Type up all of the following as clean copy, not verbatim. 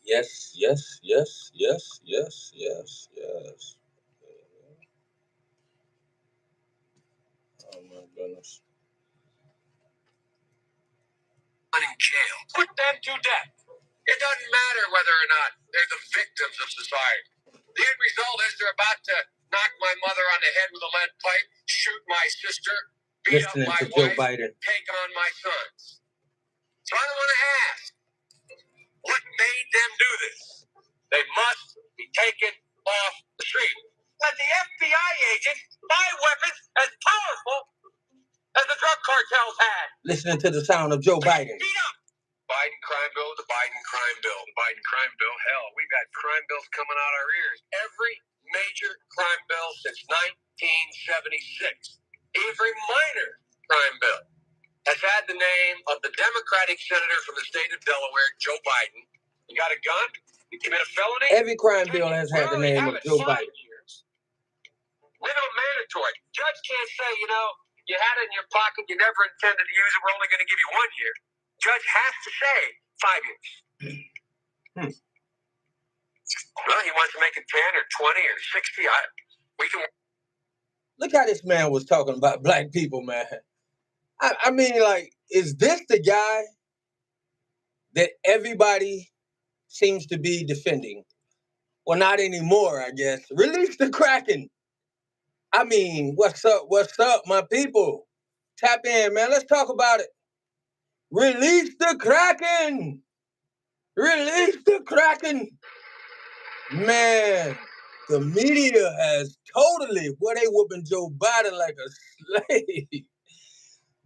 Yes, yes, yes, yes, yes, yes, yes. Oh my goodness. In jail. Put them to death. It doesn't matter whether or not they're the victims of society. The end result is they're about to knock my mother on the head with a lead pipe, shoot my sister, beat up my wife, take on my sons. So I want to ask, what made them do this? They must be taken off the street. Let the FBI agents buy weapons as powerful as the drug cartels had. Listening to the sound of Joe Biden. Beat up. Biden crime bill, the Biden crime bill. The Biden crime bill, hell, we've got crime bills coming out our ears. Every major crime bill since 1976, every minor crime bill has had the name of the Democratic senator from the state of Delaware, Joe Biden. You got a gun? You commit a felony? Every crime bill has had the name of Joe Biden. Minimum mandatory. Judge can't say, you had it in your pocket, you never intended to use it, we're only going to give you 1 year. Judge has to say 5 years. Well, he wants to make it 10 or 20 or 60. We can. Look how this man was talking about black people, man. I mean, like, is this the guy that everybody seems to be defending? Well, not anymore, I guess. Release the Kraken. I mean, what's up, my people? Tap in, man. Let's talk about it. Release the Kraken. Release the Kraken. Man, the media has totally, they whooping Joe Biden like a slave.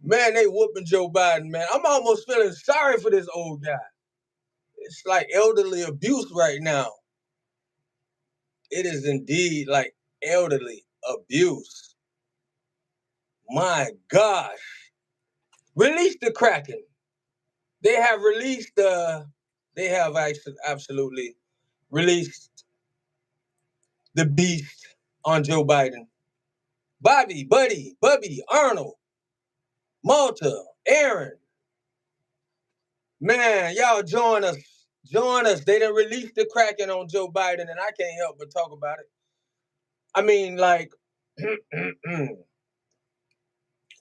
Man, they whooping Joe Biden, man. I'm almost feeling sorry for this old guy. It's like elderly abuse right now. It is indeed like elderly abuse. My gosh. Release the Kraken. They have absolutely released the beast on Joe Biden. Bobby, Bubby, Arnold, Malta, Aaron. Man, y'all join us. Join us. They done released the Kraken on Joe Biden, and I can't help but talk about it. I mean, like,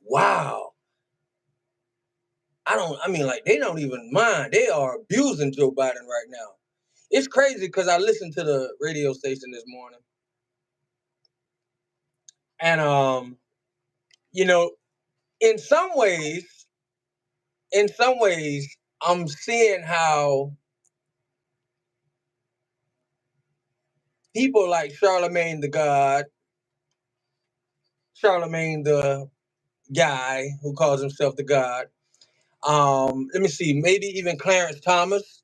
wow. They don't even mind. They are abusing Joe Biden right now. It's crazy because I listened to the radio station this morning. And, in some ways, I'm seeing how people like Charlemagne the God, Charlemagne the guy who calls himself the God. Let me see, maybe even Clarence Thomas.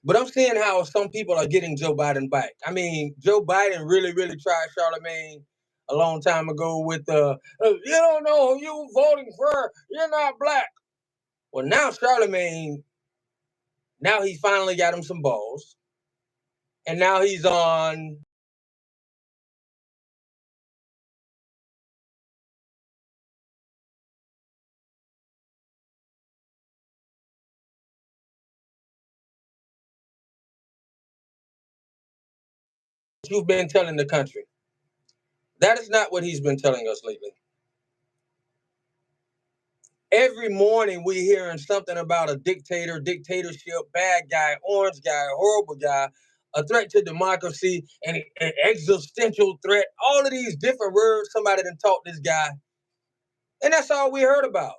But I'm seeing how some people are getting Joe Biden back. I mean, Joe Biden really, really tried Charlemagne a long time ago with you don't know who you voting for, you're not black. Well, now Charlemagne, now he finally got him some balls. And now he's on you've been telling the country. That is not what he's been telling us lately. Every morning we hearing something about a dictatorship, bad guy, orange guy, horrible guy, a threat to democracy, and an existential threat. All of these different words somebody done taught this guy. And that's all we heard about.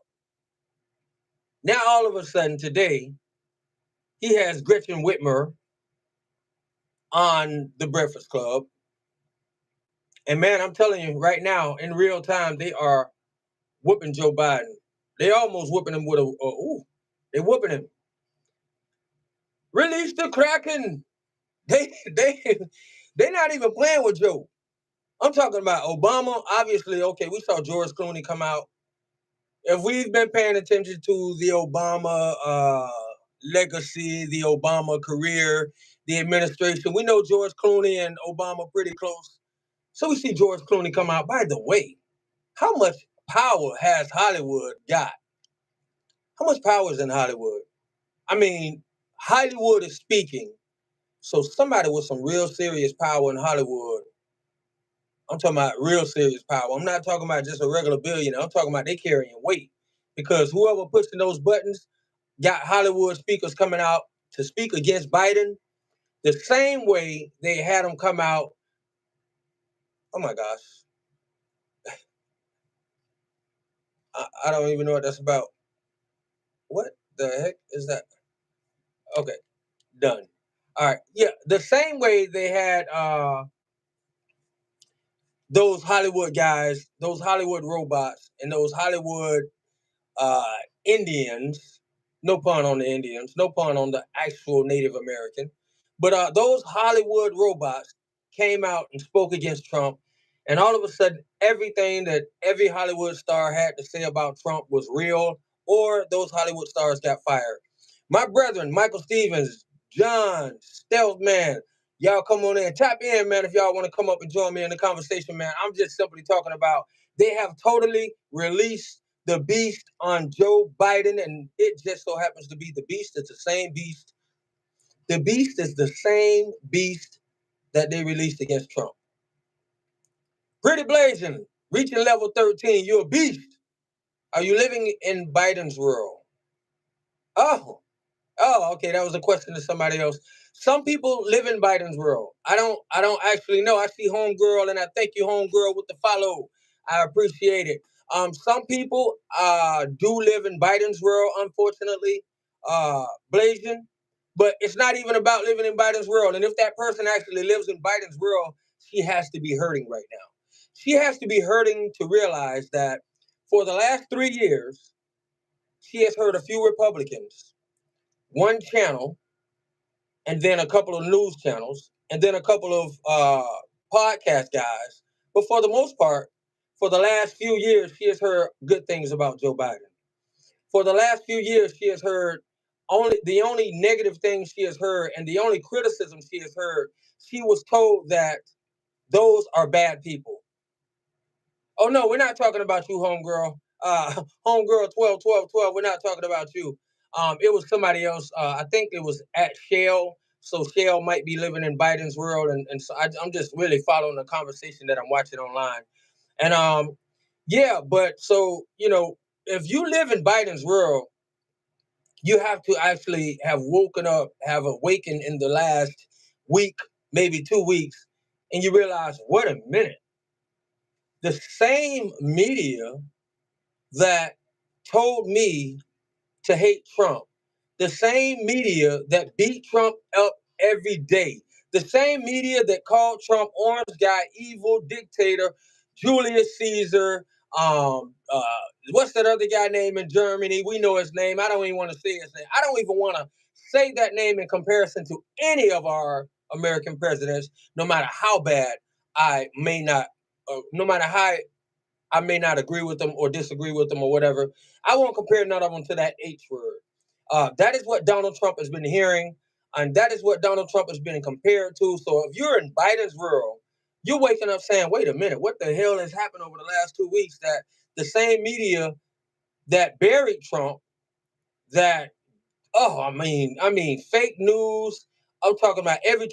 Now all of a sudden today, he has Gretchen Whitmer on the Breakfast Club. And man, I'm telling you right now, in real time, they are whooping Joe Biden. They almost whooping him with they're whooping him. Release the Kraken. They're not even playing with Joe. I'm talking about Obama. Obviously, okay, we saw George Clooney come out. If we've been paying attention to the Obama legacy, the Obama career, the administration, we know George Clooney and Obama pretty close. So we see George Clooney come out. By the way, how much power has Hollywood got? How much power is in Hollywood? I mean, Hollywood is speaking. So somebody with some real serious power in Hollywood, I'm talking about real serious power. I'm not talking about just a regular billionaire. I'm talking about they carrying weight. Because whoever pushing those buttons got Hollywood speakers coming out to speak against Biden the same way they had them come out. Oh my gosh. I don't even know what that's about. What the heck is that? Okay, done. All right. Yeah, the same way they had those Hollywood guys, those Hollywood robots, and those Hollywood uh, Indians. No pun on the Indians, no pun on the actual Native American. But those Hollywood robots came out and spoke against Trump. And all of a sudden, everything that every Hollywood star had to say about Trump was real, or those Hollywood stars got fired. My brethren, Michael Stevens, John, Stealth Man, y'all come on in. Tap in, man, if y'all want to come up and join me in the conversation, man. I'm just simply talking about they have totally released the beast on Joe Biden, and it just so happens to be the beast. It's the same beast. The beast is the same beast that they released against Trump. Pretty blazing, reaching level 13. You're a beast. Are you living in Biden's world? Oh, Oh, okay. That was a question to somebody else. Some people live in Biden's world. I don't actually know. I see homegirl and I thank you, homegirl, with the follow. I appreciate it. Some people do live in Biden's world, unfortunately, Blasian. But it's not even about living in Biden's world. And if that person actually lives in Biden's world, she has to be hurting right now. She has to be hurting to realize that for the last 3 years, she has heard a few Republicans, one channel, and then a couple of news channels, and then a couple of podcast guys. But for the most part, for the last few years, she has heard good things about Joe Biden. For the last few years, she has heard only negative things she has heard, and the only criticism she has heard. She was told that those are bad people. Oh no, we're not talking about you, homegirl. Homegirl 12 12 12. We're not talking about you. It was somebody else. I think it was at Shell. So Shell might be living in Biden's world, and so I'm just really following the conversation that I'm watching online. And yeah, but so if you live in Biden's world, you have to actually have woken up, have awakened in the last week, maybe 2 weeks, and you realize, wait a minute, the same media that told me to hate Trump, the same media that beat Trump up every day, the same media that called Trump orange guy, evil dictator, Julius Caesar, what's that other guy name in Germany? We know his name. I don't even want to say his name. I don't even want to say that name in comparison to any of our American presidents, no matter how bad I may not, no matter how I may not agree with them or disagree with them or whatever. I won't compare none of them to that H word. That is what Donald Trump has been hearing, and that is what Donald Trump has been compared to. So if you're in Biden's world, you're waking up saying, wait a minute, what the hell has happened over the last 2 weeks that the same media that buried Trump, that, fake news. I'm talking about every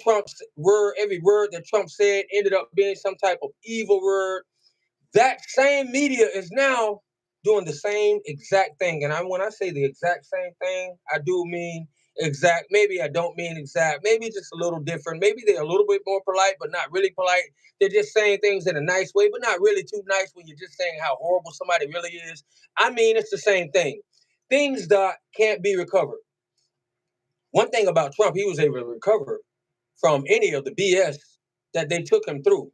word that Trump said ended up being some type of evil word. That same media is now doing the same exact thing. And when I say the exact same thing, I do mean exact. Maybe I don't mean exact. Maybe just a little different. Maybe they're a little bit more polite, but not really polite. They're just saying things in a nice way, but not really too nice when you're just saying how horrible somebody really is. I mean, it's the same thing. Things that can't be recovered. One thing about Trump, he was able to recover from any of the BS that they took him through.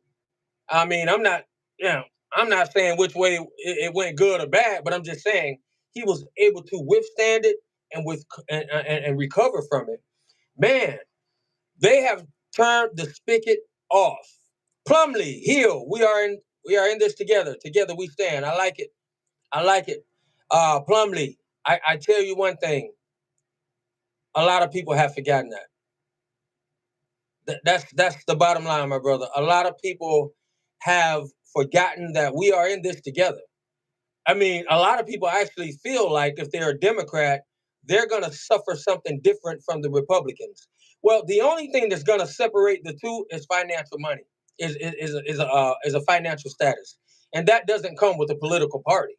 I mean, you know, I'm not saying which way it went good or bad, but I'm just saying he was able to withstand it and recover from it. Man, they have turned the spigot off. Plumley, Hill, we are in this together. Together we stand. I like it. I like it. Plumley, I tell you one thing. A lot of people have forgotten that. That's the bottom line, my brother. A lot of people have forgotten that we are in this together. I mean, a lot of people actually feel like if they're a Democrat, they're going to suffer something different from the Republicans. Well, the only thing that's going to separate the two is financial money, is a financial status, and that doesn't come with a political party.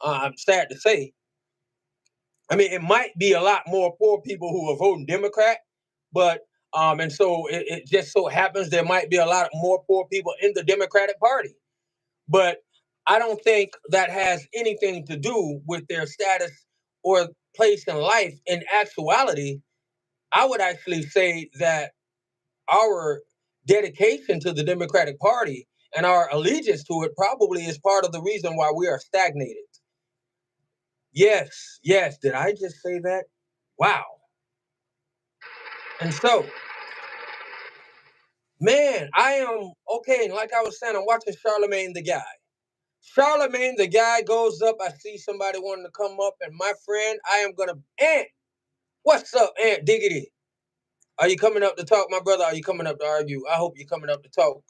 I'm sad to say. I mean, it might be a lot more poor people who are voting Democrat, but and so it just so happens there might be a lot more poor people in the Democratic Party. But I don't think that has anything to do with their status or place in life. In actuality, I would actually say that our dedication to the Democratic Party and our allegiance to it probably is part of the reason why we are stagnated. Yes, yes. Did I just say that? Wow. And so, man, I am okay. Like I was saying, I'm watching Charlemagne the Guy. Charlemagne the Guy goes up. I see somebody wanting to come up, and my friend, I am gonna Ant. What's up, Ant Diggity? Are you coming up to talk, my brother? Are you coming up to argue? I hope you're coming up to talk.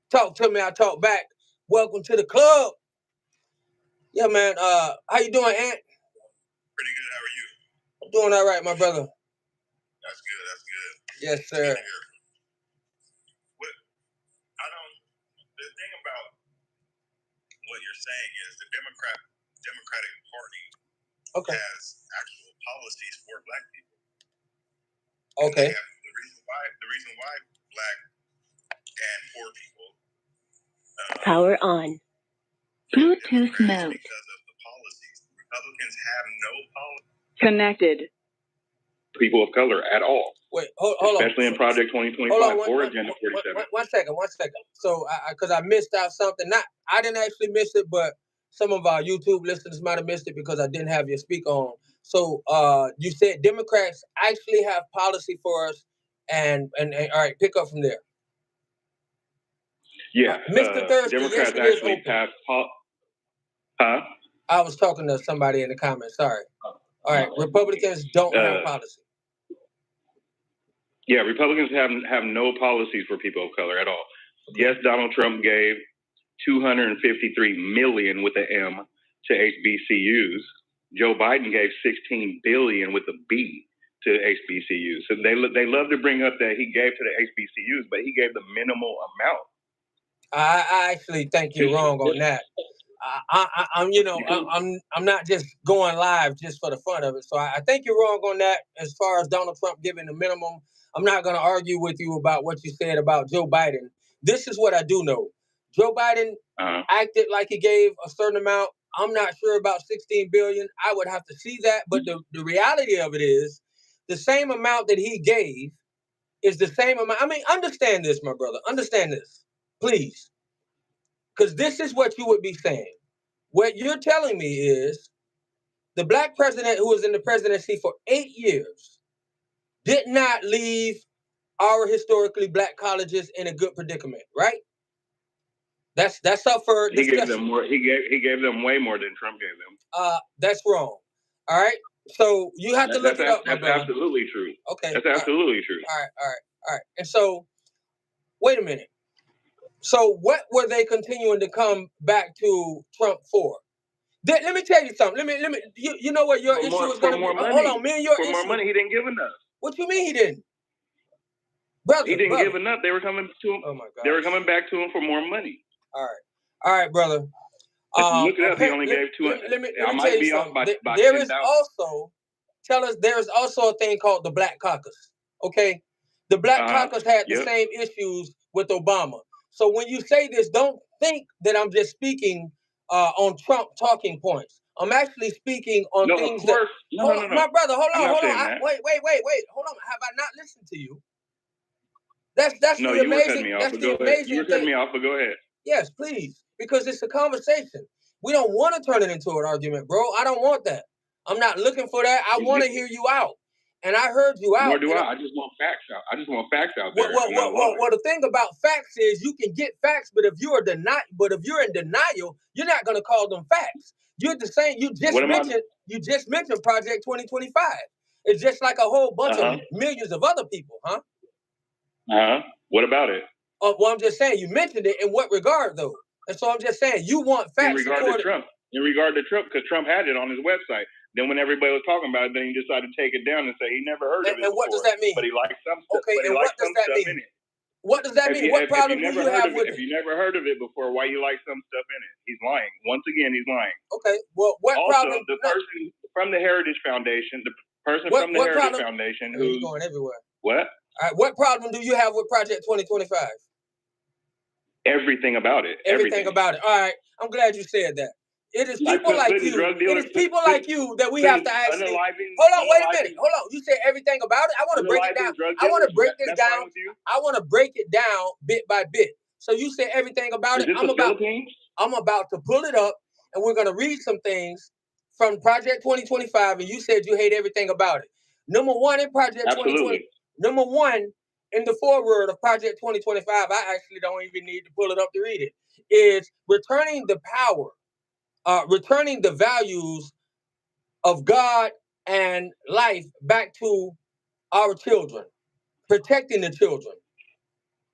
Talk to me. I talk back. Welcome to the club. Yeah, man. How you doing, Ant? Pretty good. How are you? I'm doing all right, my brother. That's good. That's good. Yes, sir. What I don't. The thing about what you're saying is the Democratic Party has actual policies for Black people. Okay. The reason why Black and poor people power on. Bluetooth mode. Because of the policies. Republicans have no policy. Connected. People of color at all. Wait, hold especially on. in Project 2025 or Agenda 47. One second. So, because I missed out something. I didn't actually miss it, but some of our YouTube listeners might have missed it because I didn't have your speak on. So, you said Democrats actually have policy for us, and all right, pick up from there. Yeah, Mr. Thirsty, Democrats yes, actually passed. Huh? I was talking to somebody in the comments. Sorry. All right, Republicans don't have policy. Yeah, Republicans have no policies for people of color at all. Yes, Donald Trump gave $253 million with an M to HBCUs. Joe Biden gave $16 billion with a B to HBCUs. So they love to bring up that he gave to the HBCUs, but he gave the minimal amount. I actually think you're wrong on that. I'm not just going live just for the fun of it. So I think you're wrong on that. As far as Donald Trump giving the minimum, I'm not going to argue with you about what you said about Joe Biden. This is what I do know. Joe Biden acted like he gave a certain amount. I'm not sure about 16 billion. I would have to see that. But the reality of it is the same amount that he gave is the same amount. I mean, understand this, my brother. Understand this, please. Because this is what you would be saying. What you're telling me is the Black president who was in the presidency for 8 years did not leave our historically Black colleges in a good predicament, right? That's up for discussion. He gave them more. He gave them way more than Trump gave them. That's wrong. All right. So you have to look it up, my brother. That's absolutely true. Okay. That's absolutely true. All right. And so, wait a minute. So what were they continuing to come back to Trump for? Let me tell you something. Let me. You know what your issue is going to be? Hold on, me and your issue. For more money, he didn't give enough. What you mean he didn't? Brother, he didn't give enough. They were coming to him. Oh my God. They were coming back to him for more money. All right, brother. Look it up. He only gave 200. Let me tell you something. There is also a thing called the Black Caucus. Okay, the Black Caucus had the same issues with Obama. So when you say this, don't think that I'm just speaking on Trump talking points. I'm actually speaking on things that. No. My brother, hold on. Wait. Hold on. Have I not listened to you? That's no, the you amazing. Were cutting me off, that's the go amazing. You were cutting me off, but go ahead. Yes, please, because it's a conversation. We don't want to turn it into an argument, bro. I don't want that. I'm not looking for that. I want to hear you out, and I heard you out. Nor do I. I just want facts out. I just want facts out there. Well, the thing about facts is you can get facts, but if you're in denial, you're not going to call them facts. You're the same. You just mentioned Project 2025. It's just like a whole bunch of millions of other people, huh? What about it? Well, I'm just saying you mentioned it. In what regard, though? And so I'm just saying you want facts. In regard to Trump. in regard to Trump, because Trump had it on his website. Then when everybody was talking about it, then he decided to take it down and say he never heard of it. And what does that mean? But he liked some stuff. Okay, and what does that mean? What does that mean? What problem do you have with it? If you never heard of it before, why you like some stuff in it? He's lying. Once again, he's lying. Okay, well, what problem? Also, the person from the Heritage Foundation, who's going everywhere. What? All right, what problem do you have with Project 2025? Everything about it. Everything about it. All right, I'm glad you said that. It is people like you. It is people like you that we have to actually. Hold on, wait a minute. Hold on. You said everything about it. I want to break it down. I want to break this down. I want to break it down bit by bit. So you said everything about it. I'm about to pull it up, and we're going to read some things from Project 2025. And you said you hate everything about it. Number one in Project 2020. Number one in the foreword of Project 2025. I actually don't even need to pull it up to read it. Is returning the power. Returning the values of God and life back to our children, protecting the children,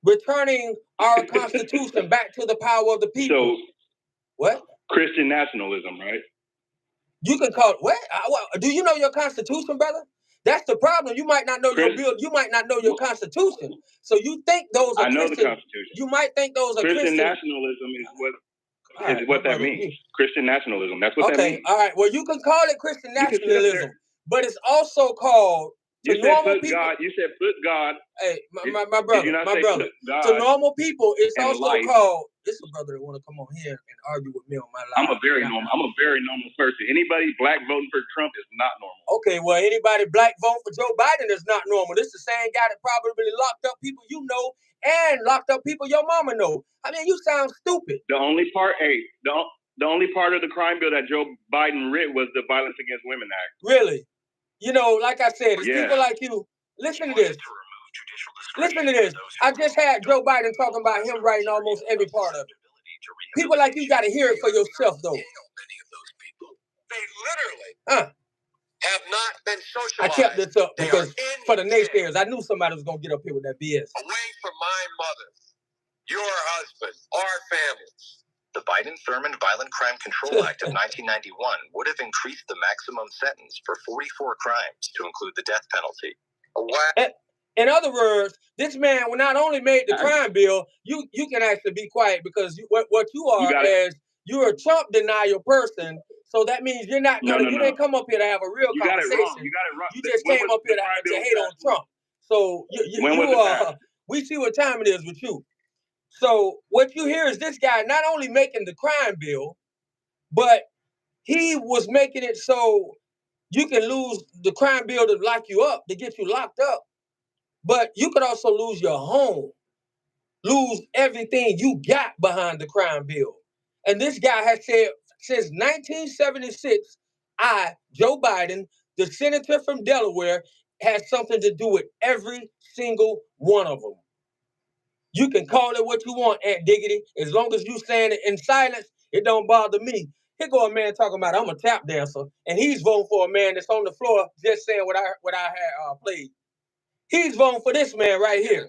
returning our Constitution back to the power of the people. So, what? Christian nationalism, right? You can call it what? Do you know your Constitution, brother? That's the problem. You might not know your bill. You might not know your Constitution. So you think those are I know Christian. The Constitution. You might think those are Christian Christian. Nationalism is what that means. Christian nationalism. That's what that means. Okay, all right. Well, you can call it Christian nationalism, but it's also called to normal people. You said put God. Hey, my brother. To normal people, it's also called. This is a brother that want to come on here and argue with me on my life. I'm a very normal person. Anybody black voting for Trump is not normal. Okay, well, anybody black voting for Joe Biden is not normal. This is the same guy that probably locked up people you know and locked up people your mama know. I mean, you sound stupid. The only part of the crime bill that Joe Biden writ was the Violence Against Women Act. Really? You know, like I said, it's people like you. Listen to this. Listen to this. I just had Joe Biden talking about him writing almost every part of it. People like you got to hear it for yourself, though. Many of those people, they literally have not been socialized. I kept this up because for the naysayers, I knew somebody was going to get up here with that BS. Away from my mother, your husband, our families. The Biden-Thurmond Violent Crime Control Act of 1991 would have increased the maximum sentence for 44 crimes to include the death penalty. In other words, this man will not only make the crime bill, you can actually be quiet because what you are is you're a Trump denial person. So that means you're not gonna you didn't come up here to have a real conversation. You got it wrong. You just came up here to hate on Trump. So we see what time it is with you. So what you hear is this guy not only making the crime bill, but he was making it so you can lose the crime bill to lock you up, to get you locked up. But you could also lose your home, lose everything you got behind the crime bill. And this guy has said since 1976, Joe Biden, the senator from Delaware, has something to do with every single one of them. You can call it what you want, Aunt Diggity. As long as you saying it in silence, it don't bother me. Here go a man talking about I'm a tap dancer, and he's voting for a man that's on the floor just saying what I had played. He's voting for this man right here.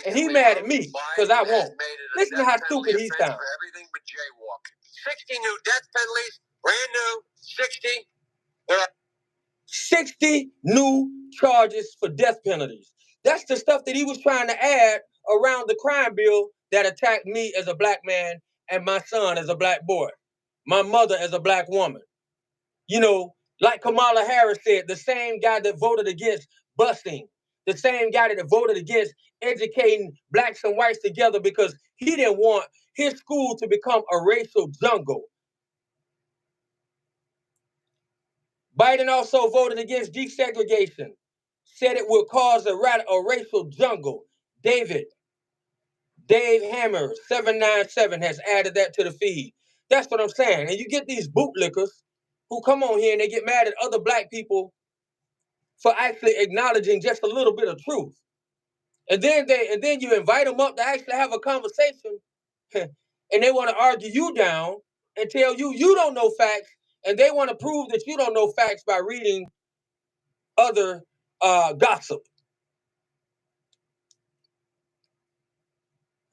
And he mad at me because I won't. Listen to how stupid he sounds. For everything but jaywalking. 60 new death penalties, brand new, 60. There are 60 new charges for death penalties. That's the stuff that he was trying to add around the crime bill that attacked me as a black man and my son as a black boy, my mother as a black woman. You know, like Kamala Harris said, the same guy that voted against busing, the same guy that voted against educating blacks and whites together because he didn't want his school to become a racial jungle. Biden also voted against desegregation, said it will cause a racial jungle. Dave Hammer, 797, has added that to the feed. That's what I'm saying. And you get these bootlickers who come on here and they get mad at other black people for actually acknowledging just a little bit of truth. And then you invite them up to actually have a conversation and they want to argue you down and tell you don't know facts, and they want to prove that you don't know facts by reading other gossip.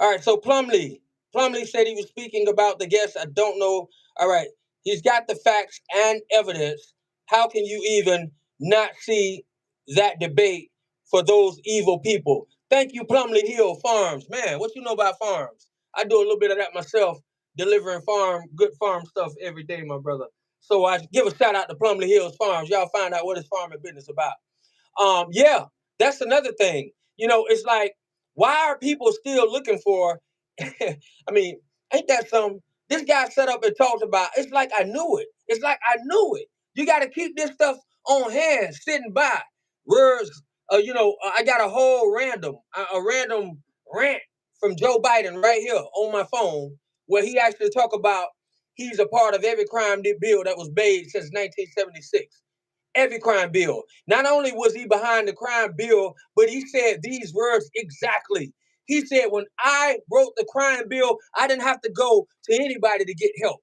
All right, so Plumlee said he was speaking about the guest. I don't know. All right, He's got the facts and evidence. How can you even not see that debate for those evil people? Thank you, Plumley Hill Farms. Man, what you know about farms? I do a little bit of that myself, delivering good farm stuff every day, my brother. So I give a shout out to Plumley Hills Farms. Y'all find out what his farming business about. Yeah, that's another thing. It's like, why are people still looking for? I mean, ain't that something? This guy set up and talked about. It's like I knew it. It's like I knew it. You got to keep this stuff on hand, sitting by. Words. I got a whole random rant from Joe Biden right here on my phone, where he actually talk about he's a part of every crime bill that was made since 1976. Every crime bill. Not only was he behind the crime bill, but he said these words exactly. He said, when I wrote the crime bill, I didn't have to go to anybody to get help.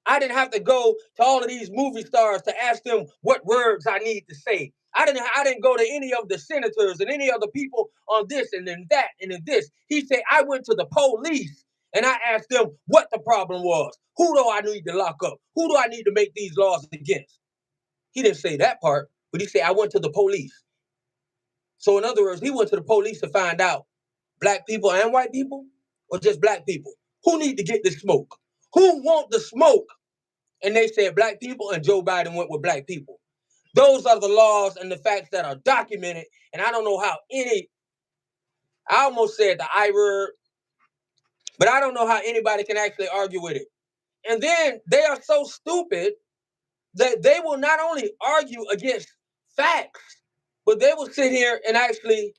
I didn't have to go to all of these movie stars to ask them what words I need to say. I didn't go to any of the senators and any other people on this and then that and then this. He said, I went to the police and I asked them what the problem was. Who do I need to lock up? Who do I need to make these laws against? He didn't say that part, but he said, I went to the police. So in other words, he went to the police to find out black people and white people or just black people. Who need to get the smoke? Who want the smoke? And they said black people, and Joe Biden went with black people. Those are the laws and the facts that are documented. And I don't know how I almost said the I word, but I don't know how anybody can actually argue with it. And then they are so stupid that they will not only argue against facts, but they will sit here and actually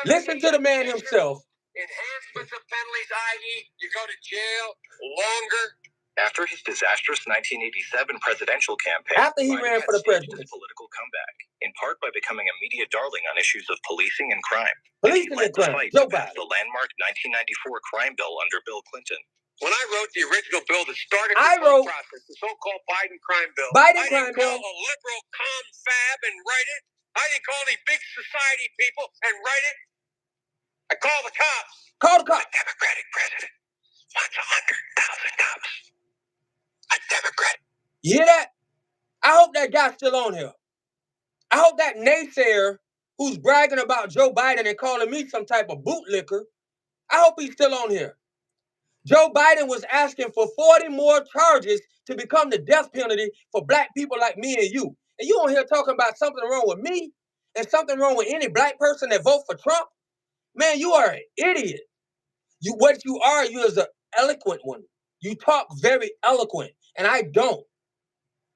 listen to the man himself. Enhancements of penalties, i.e., you go to jail longer. After his disastrous 1987 presidential campaign, After he ran for the presidency, his political comeback, in part by becoming a media darling on issues of policing and crime. Policing and crime. Joe Biden. The landmark 1994 crime bill under Bill Clinton. When I wrote the original bill that started the process, the so-called Biden crime bill, I didn't call a liberal confab and write it. I didn't call any big society people and write it. I called the cops. Call the cops. A Democratic president wants 100,000 cops. A Democrat. You hear that? I hope that guy's still on here. I hope that naysayer who's bragging about Joe Biden and calling me some type of bootlicker, I hope he's still on here. Joe Biden was asking for 40 more charges to become the death penalty for black people like me and you. And you on here talking about something wrong with me and something wrong with any black person that vote for Trump? Man, you are an idiot. You is an eloquent one. You talk very eloquent, and I don't.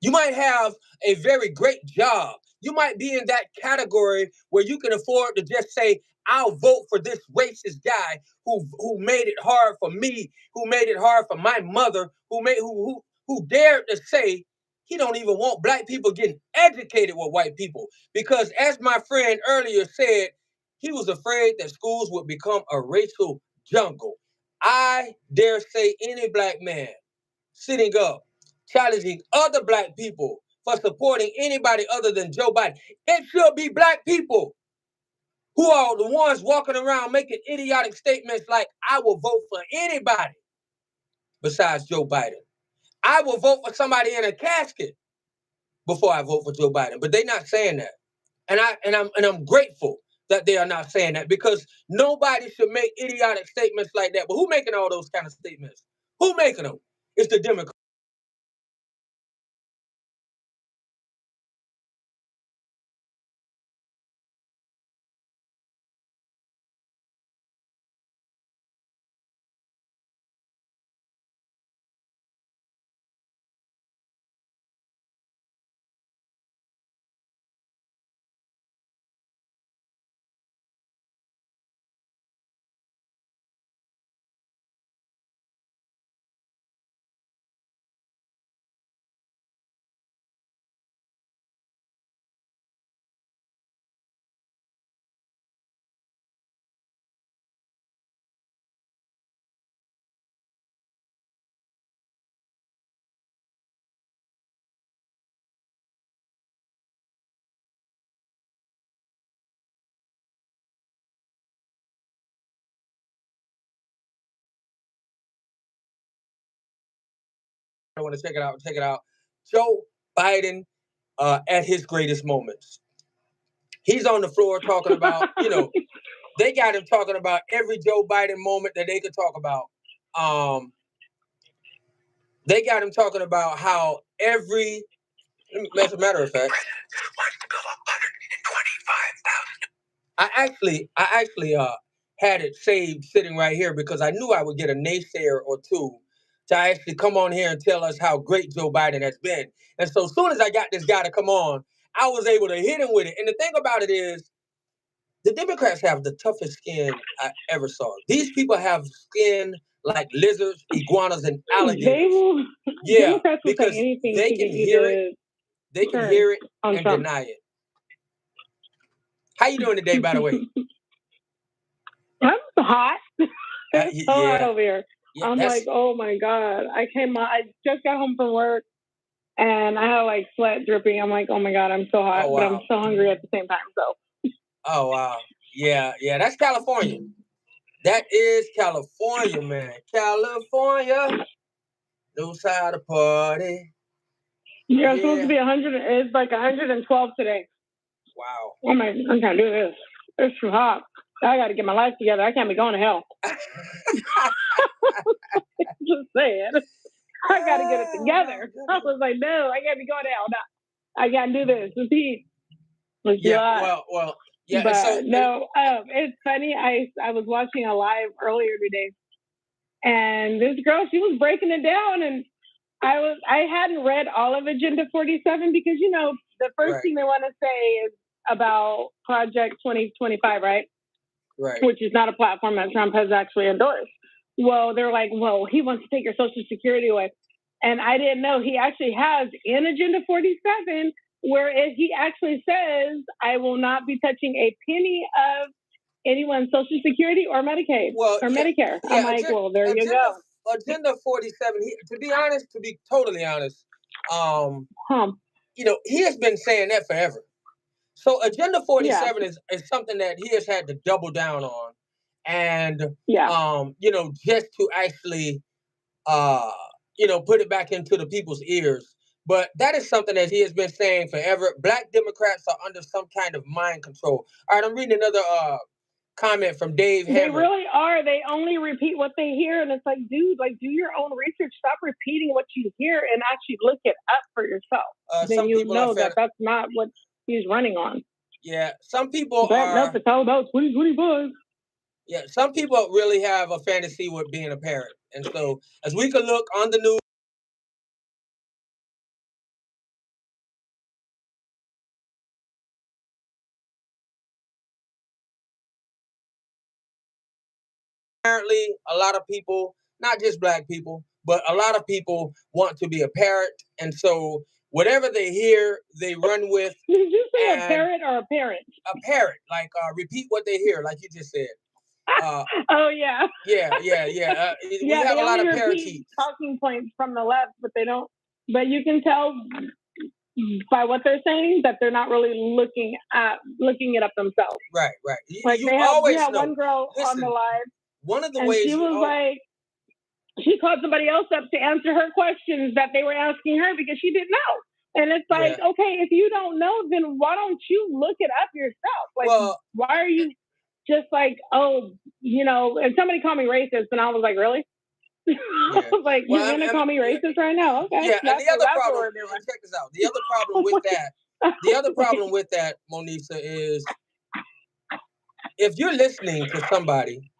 You might have a very great job. You might be in that category where you can afford to just say, I'll vote for this racist guy who made it hard for me, who made it hard for my mother, who dared to say he don't even want black people getting educated with white people. Because as my friend earlier said, he was afraid that schools would become a racial jungle. I dare say any black man sitting up challenging other black people for supporting anybody other than Joe Biden. It should be black people who are the ones walking around making idiotic statements like, I will vote for anybody besides Joe Biden. I will vote for somebody in a casket before I vote for Joe Biden. But they're not saying that. And I'm grateful that they are not saying that, because nobody should make idiotic statements like that. But who making all those kind of statements? Who making them? It's the Democrats. I want to check it out. Check it out. Joe Biden at his greatest moments. He's on the floor talking about, they got him talking about every Joe Biden moment that they could talk about. They got him talking about how every, as a matter of fact, wants to build 125,000. I actually had it saved sitting right here because I knew I would get a naysayer or two to actually come on here and tell us how great Joe Biden has been. And so as soon as I got this guy to come on, I was able to hit him with it. And the thing about it is, the Democrats have the toughest skin I ever saw. These people have skin like lizards, iguanas, and alligators. They will. Yeah, Democrats will say because anything they to can get you hear it, to they can turn hear it on and Trump. deny it. How you doing today, by the way? I'm hot. It's so hot Yeah. over here. Yeah, I'm like, oh my God. I just got home from work and I had like sweat dripping. I'm like, oh my God, I'm so hot, Oh, but I'm wow. so hungry at the same time. So, Oh, wow. Yeah, that's California. That is California, man. California knows how to party. yeah, it's supposed to be 100. It's like 112 today. Wow. I'm like, I can't do this. It's too hot. I got to get my life together. I can't be going to hell. Just saying. I got to get it together. I was like, no, I can't be going to hell. No, I got to do this. It's heat. It's well, yeah. But so no, it's funny. I was watching a live earlier today, and this girl, she was breaking it down, and I hadn't read all of Agenda 47 because the first thing they want to say is about Project 2025, right? Right. Which is not a platform that Trump has actually endorsed. Well, they're like, well, he wants to take your Social Security away. And I didn't know he actually has in Agenda 47 where he actually says, I will not be touching a penny of anyone's Social Security or Medicaid or Medicare. I'm like, well, there you go. Agenda 47, to be totally honest, he has been saying that forever. So Agenda 47 is something that he has had to double down on. And, just to actually, put it back into the people's ears. But that is something that he has been saying forever. Black Democrats are under some kind of mind control. All right, I'm reading another comment from Dave Hammer. They really are. They only repeat what they hear. And it's like, dude, do your own research. Stop repeating what you hear and actually look it up for yourself. Then you know that that's not what he's running on. Yeah, some people No, it's all about 2025. Yeah, some people really have a fantasy with being a parent. And so as we can look on the news, apparently a lot of people, not just black people, but a lot of people want to be a parent. And so whatever they hear, they run with. Did you say a parrot or a parent? A parrot, repeat what they hear, like you just said. Oh yeah. Yeah. We have a lot of parakeets. Talking points from the left, but they don't. But you can tell by what they're saying that they're not really looking it up themselves. Right. Like we had one girl on the live. One of the ways she was she called somebody else up to answer her questions that they were asking her because she didn't know. And it's like, okay, if you don't know, then why don't you look it up yourself? Why are you just like, and somebody called me racist, and I was like, really? Yeah. I was like, you're going to call me racist right now? Okay. Yeah, and the other problem, check this out. The other problem with that, Monisa, is if you're listening to somebody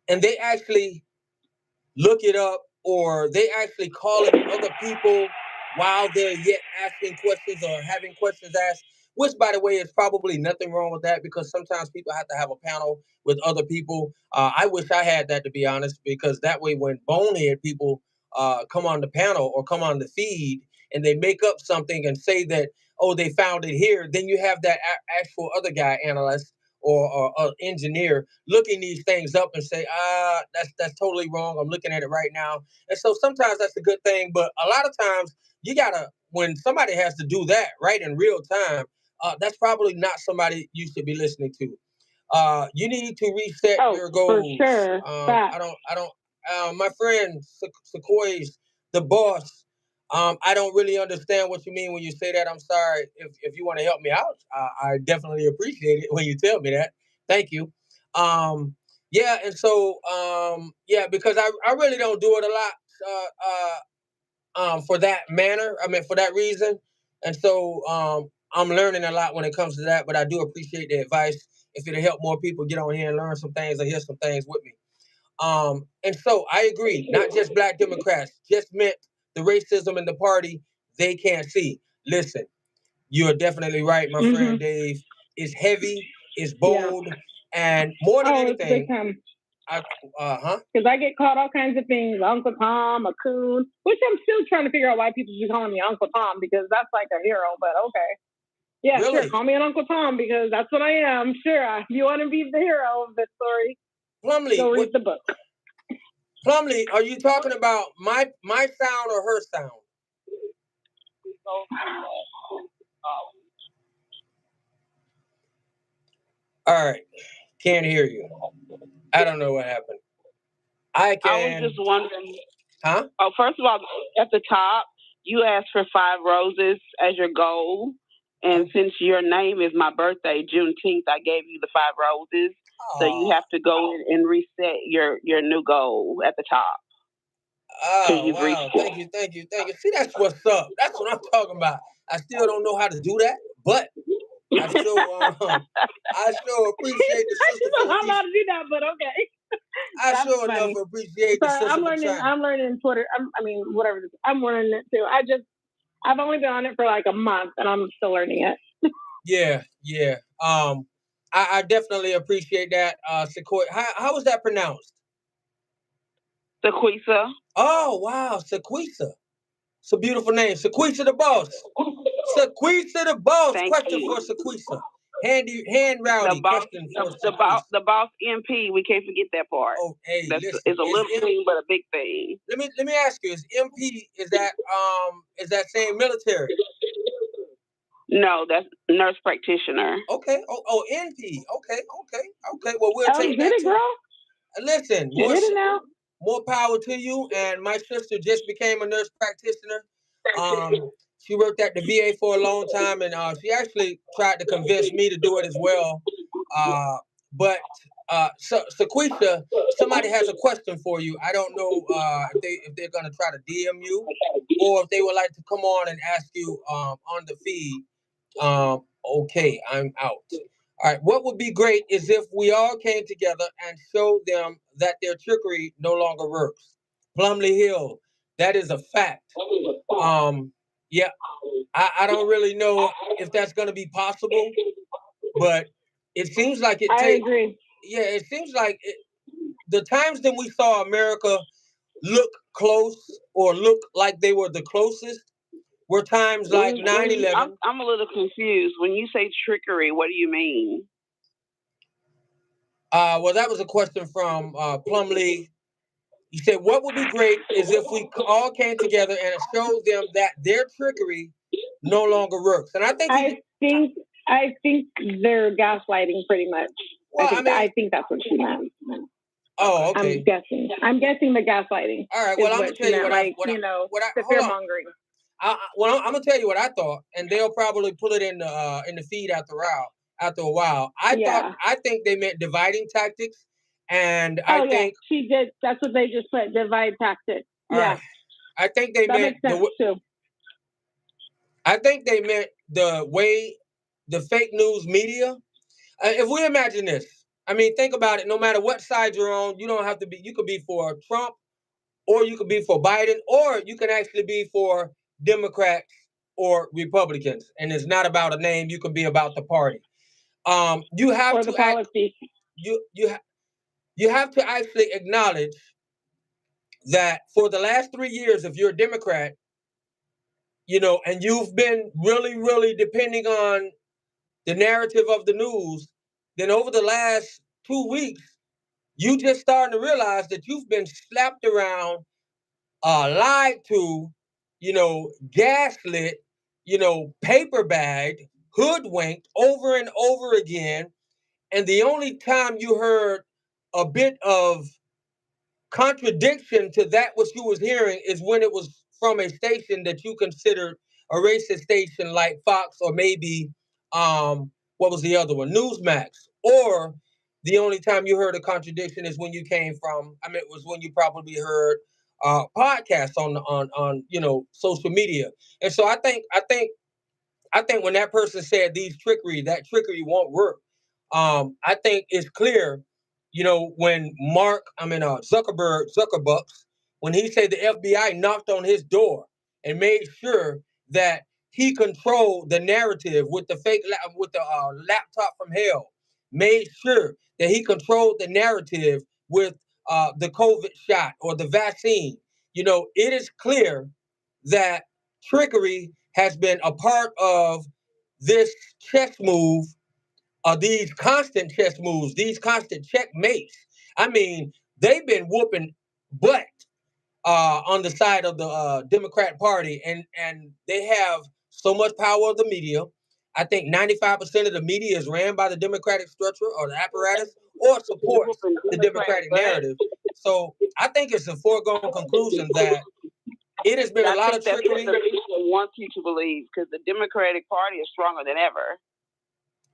and they actually look it up or they actually calling other people while they're yet asking questions or having questions asked, which, by the way, is probably nothing wrong with that because sometimes people have to have a panel with other people. I wish I had that, to be honest, because that way when bonehead people come on the panel or come on the feed and they make up something and say that, oh, they found it here, then you have that actual other guy, analyst, or engineer looking these things up and say, that's totally wrong. I'm looking at it right now. And so sometimes that's a good thing. But a lot of times you gotta, when somebody has to do that right in real time, that's probably not somebody you should be listening to. You need to reset your goals. For sure. I don't, my friend Sequoia's the boss I don't really understand what you mean when you say that. I'm sorry. If you want to help me out, I definitely appreciate it when you tell me that. Thank you. Yeah, and so yeah, because I really don't do it a lot for that manner. I mean, for that reason, and so I'm learning a lot when it comes to that. But I do appreciate the advice. If it'll help more people get on here and learn some things or hear some things with me. And so I agree, not just black Democrats, just meant the racism in the party they can't see. Listen, you're definitely right, my friend Dave. It's heavy, it's bold, and more than anything, because I get called all kinds of things, Uncle Tom, a coon, which I'm still trying to figure out why people keep calling me Uncle Tom, because that's like a hero, but okay. Yeah, really? Sure, call me an Uncle Tom, because that's what I am. Sure, if you want to be the hero of this story, Plumley, go read the book. Plumley, are you talking about my sound or her sound? All right, can't hear you. I don't know what happened. I was just wondering. Huh? Oh, first of all, at the top, you asked for 5 roses as your goal. And since your name is my birthday, Juneteenth, I gave you the 5 roses. So you have to go in and reset your new goal at the top. Oh, wow. Thank you. See, that's what's up. That's what I'm talking about. I still don't know how to do that, but I sure appreciate the sister for I don't know how to do that, but okay. I sure enough appreciate the sister. I'm learning Twitter. Whatever. I'm learning it too. I've only been on it for like a month, and I'm still learning it. Yeah. I definitely appreciate that. Sequoia. How was that pronounced? Sequisa. Oh wow, Sequisa. It's a beautiful name. Sequisa the boss. Sequisa the boss. Question for Sequisa. Hand rowdy. Question for Sequisa. The boss MP. We can't forget that part. Oh, hey, listen. It's a little thing, but a big thing. Let me ask you: is MP is that same military? No, that's nurse practitioner. Okay. Oh, NP. Okay. Well, we'll take that. It, girl? Listen, more power to you. And my sister just became a nurse practitioner. She worked at the VA for a long time, and she actually tried to convince me to do it as well. But Sequisha, somebody has a question for you. I don't know if they're gonna try to DM you, or if they would like to come on and ask you on the feed. Okay, I'm out. All right, what would be great is if we all came together and showed them that their trickery no longer works. Plumley Hill, that is a fact. Yeah, I don't really know if that's going to be possible, but it seems like it takes. I agree. Yeah, it seems like the times that we saw America look close or look like they were the closest were times like 9/11. I'm a little confused. When you say trickery, what do you mean? Well, that was a question from Plumley. He said, what would be great is if we all came together and showed them that their trickery no longer works. And I think they're gaslighting pretty much. Well, I think that's what she meant. Oh, okay. I'm guessing the gaslighting. All right. Well, I'm gonna tell you the fear mongering. Well, I'm gonna tell you what I thought, and they'll probably put it in the feed after a while. I think they meant dividing tactics, and I think she did. That's what they just put, divide tactics. Right. I think they meant makes sense too. I think they meant the way the fake news media. If we imagine this, I mean, think about it. No matter what side you're on, you don't have to be. You could be for Trump, or you could be for Biden, or you can actually be for Democrats or Republicans. And it's not about a name. You could be about the party. You have or to the policy. You have to actually acknowledge that for the last 3 years, if you're a Democrat, and you've been really, really depending on the narrative of the news, then over the last 2 weeks, you just starting to realize that you've been slapped around, lied to, gaslit, paper bagged, hoodwinked over and over again. And the only time you heard a bit of contradiction to that which you was hearing is when it was from a station that you considered a racist station like Fox or maybe what was the other one, Newsmax, or the only time you heard a contradiction is when you came from, I mean, it was when you probably heard podcasts on social media. And so I think when that person said that trickery won't work. I think it's clear, when Zuckerbucks, when he said the FBI knocked on his door and made sure that he controlled the narrative with the laptop from hell, made sure that he controlled the narrative with the COVID shot or the vaccine. It is clear that trickery has been a part of this chess move, these constant chess moves, these constant checkmates. I mean, they've been whooping butt on the side of the Democrat Party, and they have so much power of the media. I think 95% of the media is ran by the Democratic structure or the apparatus or supports the Democratic narrative. So I think it's a foregone conclusion that it has been a lot of trickery. That's what the media wants you to believe, because the Democratic Party is stronger than ever.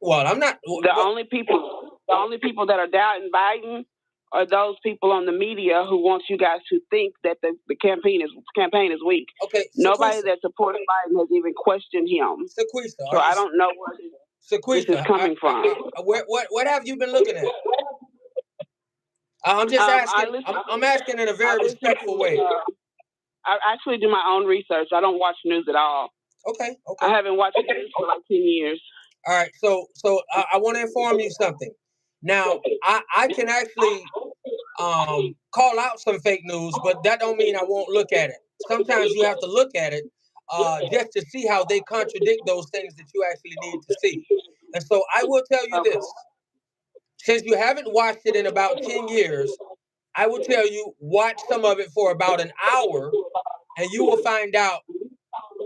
Well, I'm not. The only people that are doubting Biden are those people on the media who want you guys to think that the campaign is weak. Okay. Nobody that supports Biden has even questioned him. So I don't know where this is coming from. What have you been looking at? I'm just asking. I'm asking in a very respectful way. I actually do my own research. I don't watch news at all. Okay. I haven't watched news for like 10 years. All right. So I want to inform you something. Now, I can actually call out some fake news, but that don't mean I won't look at it. Sometimes you have to look at it just to see how they contradict those things that you actually need to see. And so I will tell you this. Since you haven't watched it in about 10 years, I will tell you, watch some of it for about an hour, and you will find out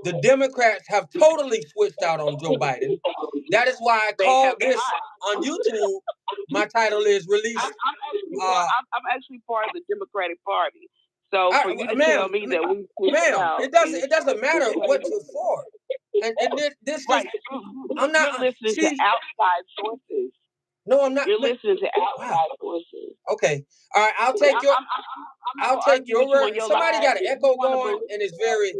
the Democrats have totally switched out on Joe Biden. That is why I call this on YouTube. My title is Release. I'm actually part of the Democratic Party. So for you to tell me that we switched out, it doesn't matter what you're for. And this right. is I'm not You're listening to outside sources. No, I'm not. You're listening to outside sources. Okay. All right. I'll take your word. Somebody got an echo going, and it's very.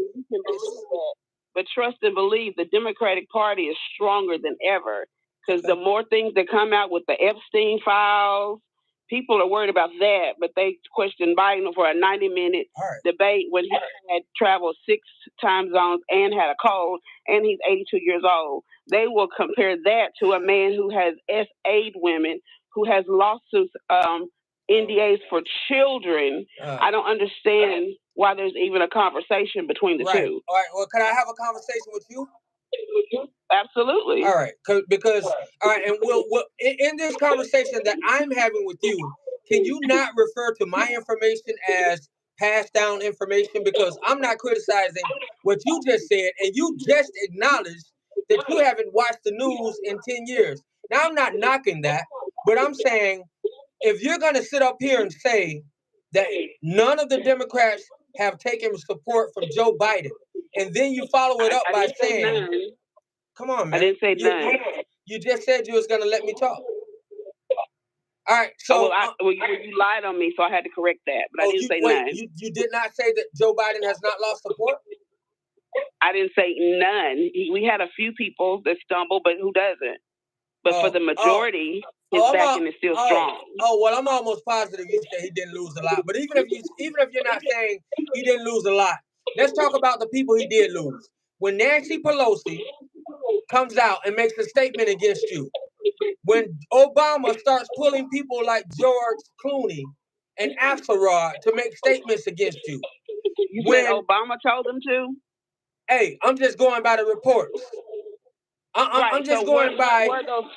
But trust and believe, the Democratic Party is stronger than ever, because the more things that come out with the Epstein files, people are worried about that. But they questioned Biden for a 90-minute debate when he had traveled 6 time zones and had a cold, and he's 82 years old. They will compare that to a man who has SA'd women, who has lawsuits, NDAs for children. I don't understand why there's even a conversation between the two. All right. Well, can I have a conversation with you? Absolutely. All right. Because all right, and we'll in this conversation that I'm having with you, can you not refer to my information as passed down information? Because I'm not criticizing what you just said, and you just acknowledged that you haven't watched the news in 10 years. Now, I'm not knocking that, but I'm saying if you're going to sit up here and say that none of the Democrats have taken support from Joe Biden, and then you follow it up by saying, come on, man. I didn't say none. You just said you was going to let me talk. All right, so... you lied on me, so I had to correct that, but I didn't say none. You did not say that Joe Biden has not lost support? I didn't say none. We had a few people that stumbled, but who doesn't? But for the majority, his backing is still strong. Well, I'm almost positive you said he didn't lose a lot. But even if you're not saying he didn't lose a lot, let's talk about the people he did lose. When Nancy Pelosi comes out and makes a statement against you, when Obama starts pulling people like George Clooney and Axelrod to make statements against you. You said Obama told them to? Hey, I'm just going by the reports. I'm just going by...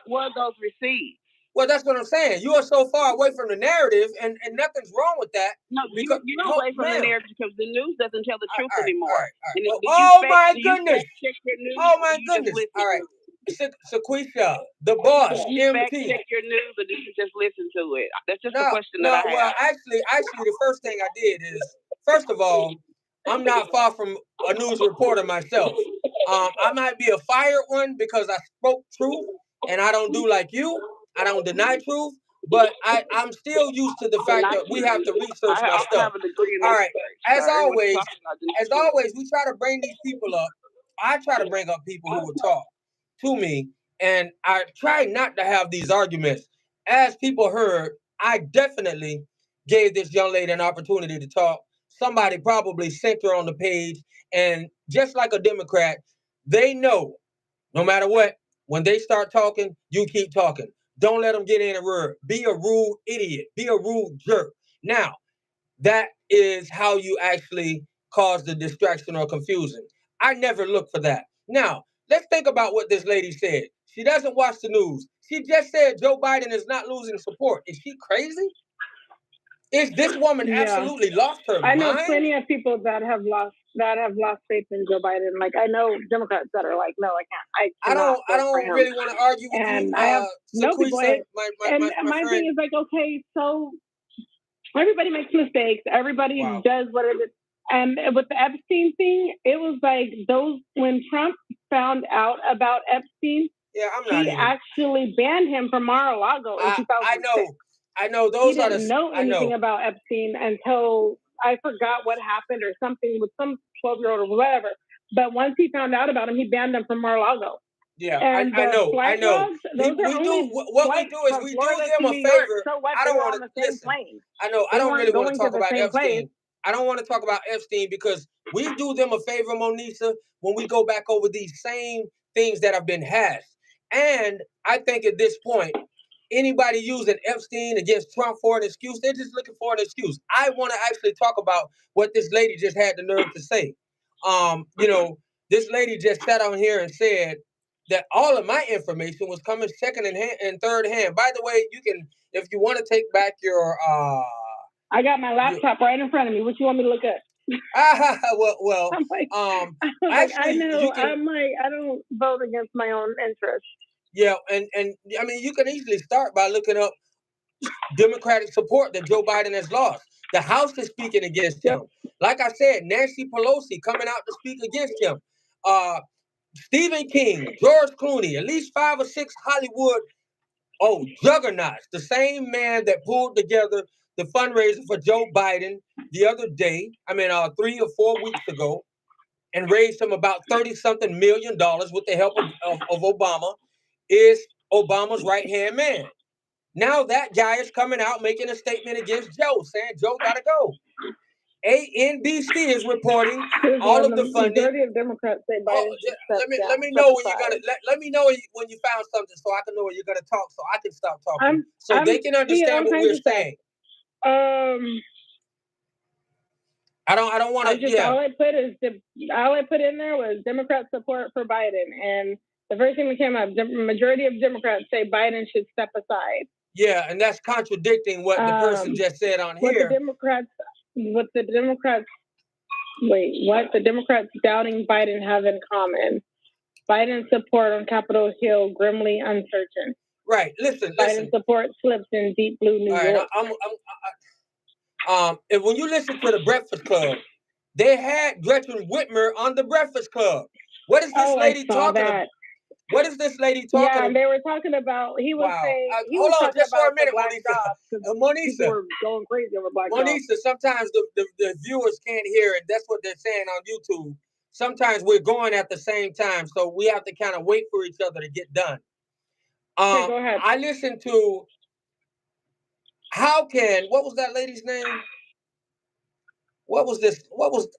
Where are those receipts? Well, that's what I'm saying. You are so far away from the narrative, and nothing's wrong with that. No, you're away from the narrative because the news doesn't tell the truth anymore. My goodness. Oh, my goodness. All right. Sequisha, the boss, MT. You fact check your news, or did you just listen to it? That's just a question that I have. Well, actually, the first thing I did is, first of all, I'm not far from a news reporter myself. I might be a fired one because I spoke truth and I don't do like you. I don't deny truth, but I'm still used to the fact that we have to research my stuff. All right. As always, we try to bring these people up. I try to bring up people who will talk to me, and I try not to have these arguments. As people heard, I definitely gave this young lady an opportunity to talk. Somebody probably sent her on the page, and just like a Democrat, they know no matter what, when they start talking, you keep talking. Don't let them get in a word. Be a rude idiot. Be a rude jerk. Now, that is how you actually cause the distraction or confusion. I never look for that. Now, let's think about what this lady said. She doesn't watch the news. She just said Joe Biden is not losing support. Is she crazy? Is this woman absolutely lost her mind? I know plenty of people that have lost faith in Joe Biden. Like I know Democrats that are like, no, I can't. I don't really want to argue with you. I have no people. My thing is like, okay, so everybody makes mistakes. Everybody does whatever. And with the Epstein thing, it was like when Trump found out about Epstein, he actually banned him from Mar-a-Lago in 2006. I know those he didn't know anything about Epstein until I forgot what happened or something with some 12-year-old or whatever. But once he found out about him, he banned them from Mar-a-Lago. Yeah, and I know. Logs, we do what we do is we do them a favor. So what? I don't want to listen. I know. I don't really want to talk about Epstein. I don't want to talk about Epstein because we do them a favor, Monisa, when we go back over these same things that have been hashed. And I think at this point, anybody using Epstein against Trump for an excuse, they're just looking for an excuse. I want to actually talk about what this lady just had the nerve to say. This lady just sat on here and said that all of my information was coming second and third hand. By the way, you can, if you want to take back your I got my laptop right in front of me. What you want me to look at? Well, actually, I don't vote against my own interest. Yeah, and I mean, you can easily start by looking up Democratic support that Joe Biden has lost. The House is speaking against him. Like I said, Nancy Pelosi coming out to speak against him. Stephen King, George Clooney, at least 5 or 6 Hollywood juggernauts. The same man that pulled together the fundraiser for Joe Biden the other day, 3 or 4 weeks ago, and raised him about $30-something million with the help of Obama, is Obama's right-hand man. Now that guy is coming out making a statement against Joe, saying Joe got to go. NBC is reporting all of the funding. Majority of Democrats say Biden should step down. Let me know when you're gonna let me know when you found something, so I can know when you're gonna talk, so I can stop talking, they can understand what we're saying. I don't want to. All I put in there was Democrat support for Biden, and the first thing that came up, the majority of Democrats say Biden should step aside. Yeah, and that's contradicting what the person just said on here. What the Democrats doubting Biden have in common? Biden's support on Capitol Hill grimly uncertain. Right. Listen. Biden support slips in deep blue New York. And when you listen to the Breakfast Club, they had Gretchen Whitmer on the Breakfast Club. What is this lady talking about? What is this lady talking about? Yeah, and they were talking about, he was saying, hold on just for a minute, Monisa. People were going crazy over black jobs. Monisa, sometimes the viewers can't hear it. That's what they're saying on YouTube. Sometimes we're going at the same time, so we have to kind of wait for each other to get done. Okay, go ahead. I listened to, what was that lady's name?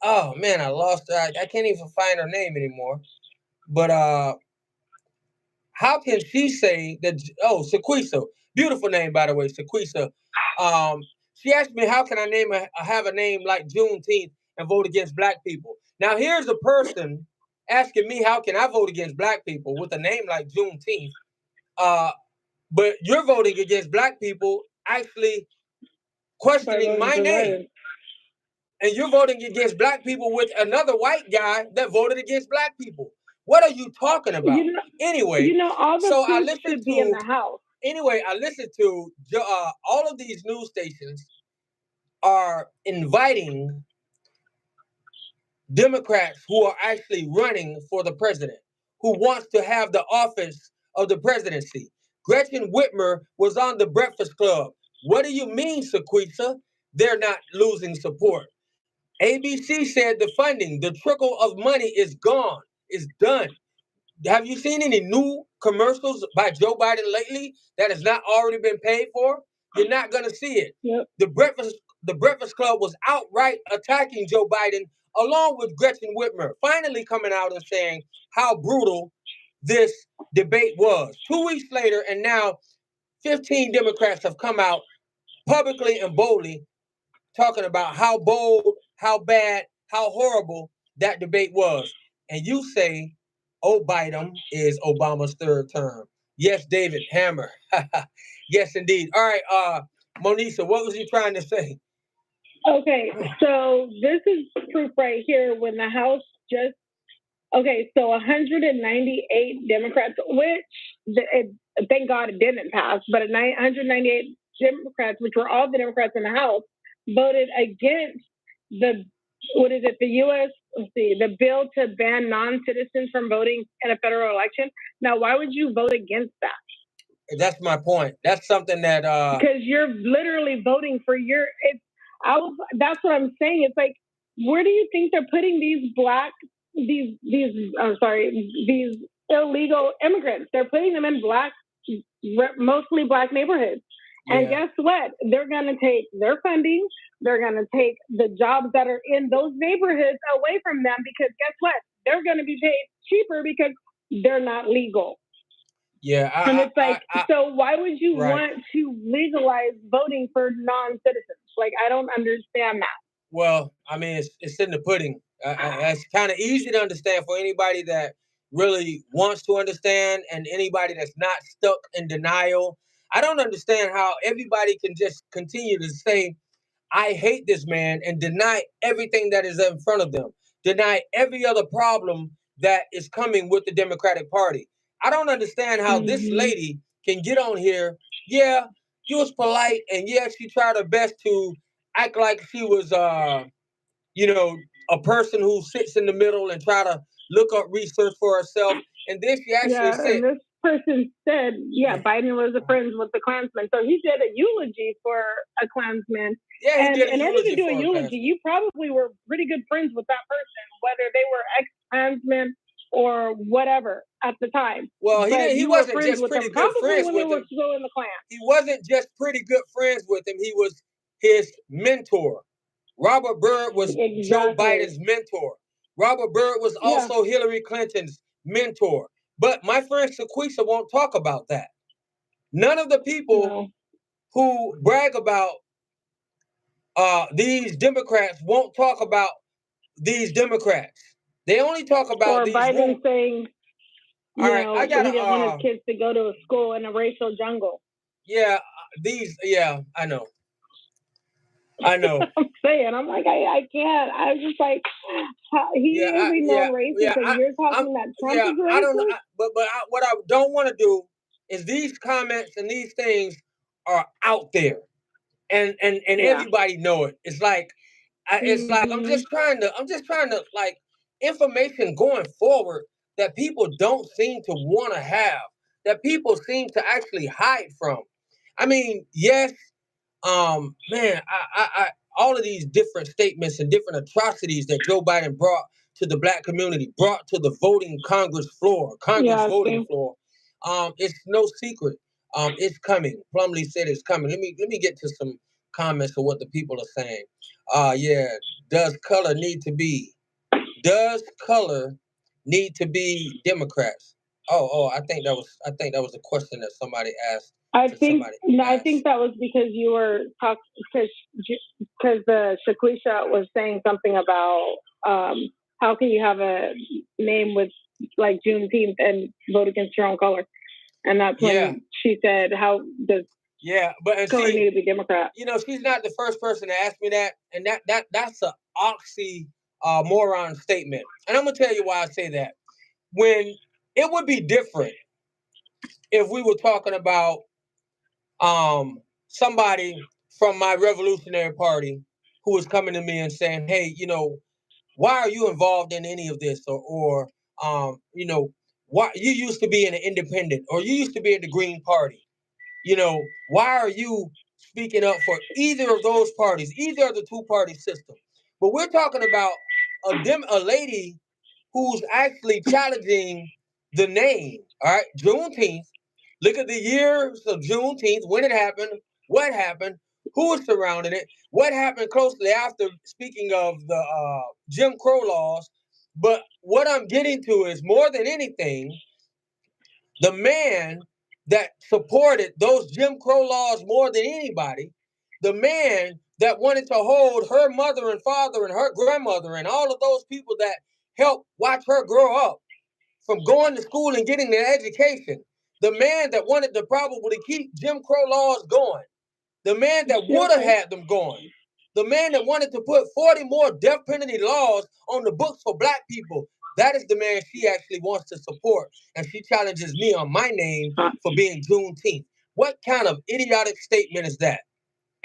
Oh man, I lost her. I can't even find her name anymore. But how can she say that? Sequisa, beautiful name, by the way, Sequisa. She asked me, how can I have a name like Juneteenth and vote against black people? Now, here's a person asking me, how can I vote against black people with a name like Juneteenth? But you're voting against black people, actually questioning my name. And you're voting against black people with another white guy that voted against black people. What are you talking about? Anyway, all the so I listened should be in the house. Anyway, I listened to all of these news stations are inviting Democrats who are actually running for the president, who wants to have the office of the presidency. Gretchen Whitmer was on the Breakfast Club. What do you mean, Sequisa? They're not losing support. ABC said the funding, the trickle of money is gone, is done. Have you seen any new commercials by Joe Biden lately that has not already been paid for? You're not going to see it. Yep. The Breakfast Club was outright attacking Joe Biden along with Gretchen Whitmer, finally coming out and saying how brutal this debate was. 2 weeks later, and now 15 Democrats have come out publicly and boldly talking about how bold, how bad, how horrible that debate was. And you say, oh, Biden is Obama's third term. Yes, David Hammer. Yes, indeed. All right, Monisa, what was you trying to say? Okay, so this is proof right here when the House just, so 198 Democrats, which thank God it didn't pass, but 198 Democrats, which were all the Democrats in the House, voted against the U.S., the bill to ban non-citizens from voting in a federal election. Now, why would you vote against that? That's my point. That's something that... Because you're literally voting for that's what I'm saying. It's like, where do you think they're putting these these illegal immigrants? They're putting them in mostly black neighborhoods. Yeah. And guess what? They're going to take their funding. They're going to take the jobs that are in those neighborhoods away from them because guess what? They're going to be paid cheaper because they're not legal. Yeah. And it's like, so why would you want to legalize voting for non-citizens? Like, I don't understand that. Well, I mean, it's in the pudding. It's kind of easy to understand for anybody that really wants to understand and anybody that's not stuck in denial. I don't understand how everybody can just continue to say, I hate this man, and deny everything that is in front of them, deny every other problem that is coming with the Democratic Party. I don't understand how this lady can get on here. Yeah, she was polite, and yeah, she tried her best to act like she was, a person who sits in the middle and try to look up research for herself. And then she actually said, and this person said, Biden was friends with the Klansman. So he did a eulogy for a Klansman. Yeah, he did a in order to do a eulogy, Klansman. You probably were pretty good friends with that person, whether they were ex-Klansmen or whatever at the time. Well, he wasn't just pretty good friends with him. Still in the Klan. He wasn't just pretty good friends with him. He was his mentor. Robert Byrd was Joe Biden's mentor. Robert Byrd was also Hillary Clinton's mentor. But my friend Sequisa won't talk about that. None of the people who brag about these Democrats won't talk about these Democrats. They only talk about these Biden saying, he didn't want his kids to go to a school in a racial jungle. Yeah, I know. I'm saying, I'm like, I can't. I was just like, he is a known racist, and you're talking that Trump is racist? I don't know, what I don't want to do is these comments and these things are out there, and everybody know it. It's like, I'm just trying to like information going forward that people don't seem to want to have, that people seem to actually hide from. I mean, yes. Man, I all of these different statements and different atrocities that Joe Biden brought to the black community, brought to the voting voting floor. It's no secret. It's coming. Plumlee said it's coming. Let me get to some comments of what the people are saying. Does color need to be Democrats? I think that was a question that somebody asked. I think that was because you were talking because the Shaquisha was saying something about how can you have a name with like Juneteenth and vote against your own color, and that's when she said, "How does color need to be Democrat?" She's not the first person to ask me that, and that's an oxymoron statement, and I'm gonna tell you why I say that. When it would be different if we were talking about somebody from my Revolutionary Party who was coming to me and saying, hey, why are you involved in any of this? Or you know, why you used to be in an independent, or you used to be in the Green Party. You know, why are you speaking up for either of those parties, either of the two-party system? But we're talking about a lady who's actually challenging the name. All right, Juneteenth. Look at the years of Juneteenth, when it happened, what happened, who was surrounding it, what happened closely after, speaking of the Jim Crow laws. But what I'm getting to is, more than anything, the man that supported those Jim Crow laws more than anybody, the man that wanted to hold her mother and father and her grandmother and all of those people that helped watch her grow up from going to school and getting their education, the man that wanted to probably keep Jim Crow laws going, the man that would have had them going, the man that wanted to put 40 more death penalty laws on the books for black people, that is the man she actually wants to support. And she challenges me on my name for being Juneteenth. What kind of idiotic statement is that?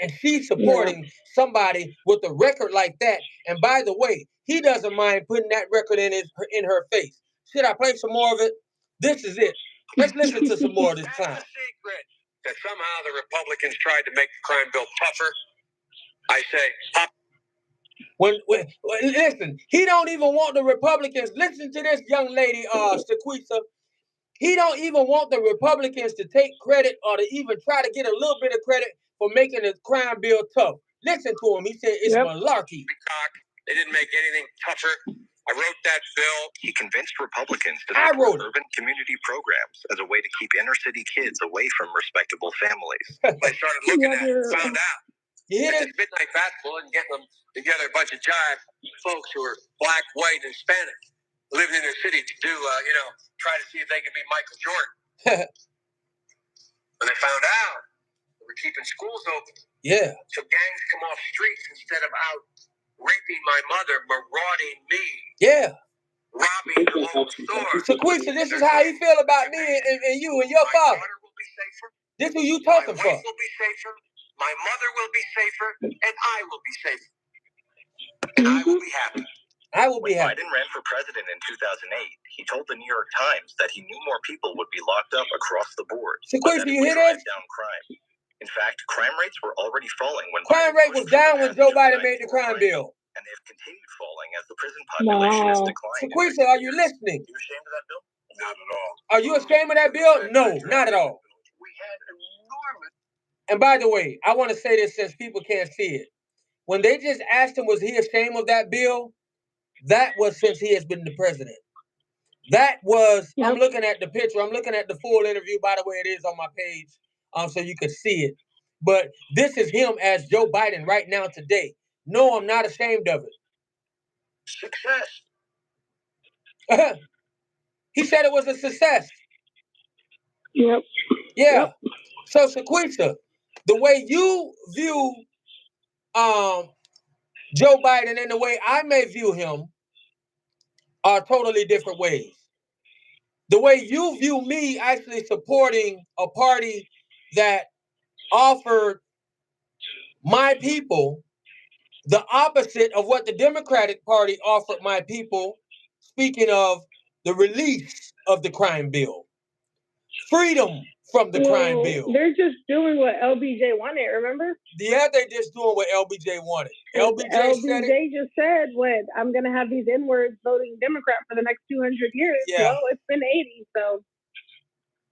And she's supporting somebody with a record like that. And by the way, he doesn't mind putting that record in her face. Should I play some more of it? This is it. Let's listen to some more of this clown. That's the secret. That somehow the Republicans tried to make the crime bill tougher. I say, when listen, he don't even want the Republicans. Listen to this young lady, Sequisa. He don't even want the Republicans to take credit or to even try to get a little bit of credit for making the crime bill tough. Listen to him. He said it's malarkey. They didn't make anything tougher. I wrote that bill. He convinced Republicans to support urban community programs as a way to keep inner city kids away from respectable families. They started looking at it, found out. You hear this? Midnight basketball and getting them together, a bunch of jive folks who are black, white, and Hispanic, living in their city to do, try to see if they could be Michael Jordan. When they found out, they were keeping schools open. Yeah. So gangs come off streets instead of out raping my mother, marauding me. Yeah. Robbing the whole store. So, Quisha, this is how you feel about me and you and your father. My daughter will be safer. This is who you talking for. My wife will be safer. My mother will be safer. And I will be safer. And I will be happy. I will be happy. When Biden ran for president in 2008, he told the New York Times that he knew more people would be locked up across the board. So, Quisha, you hear this? Down crime. In fact, crime rates were already falling when crime rate was down when Joe Biden made the crime bill. And they've continued falling as the prison population has declined. So, Quisha, are you listening? Are you ashamed of that bill? Not at all. Are you ashamed of that bill? No, not at all. We had enormous. And by the way, I want to say this since people can't see it. When they just asked him, was he ashamed of that bill? That was since he has been the president. That was, I'm looking at the picture. I'm looking at the full interview. By the way, it is on my page, so you can see it. But this is him as Joe Biden right now today. No, I'm not ashamed of it. Success. He said it was a success. Yep. Yeah. Yep. So, Sequisa, the way you view Joe Biden and the way I may view him are totally different ways. The way you view me actually supporting a party that offered my people the opposite of what the Democratic Party offered my people, speaking of the release of the crime bill, freedom from the crime bill. They're just doing what LBJ wanted, remember? Yeah, they're just doing what LBJ wanted. LBJ just said, what, I'm going to have these N-words voting Democrat for the next 200 years. Yeah. Well, it's been 80, so.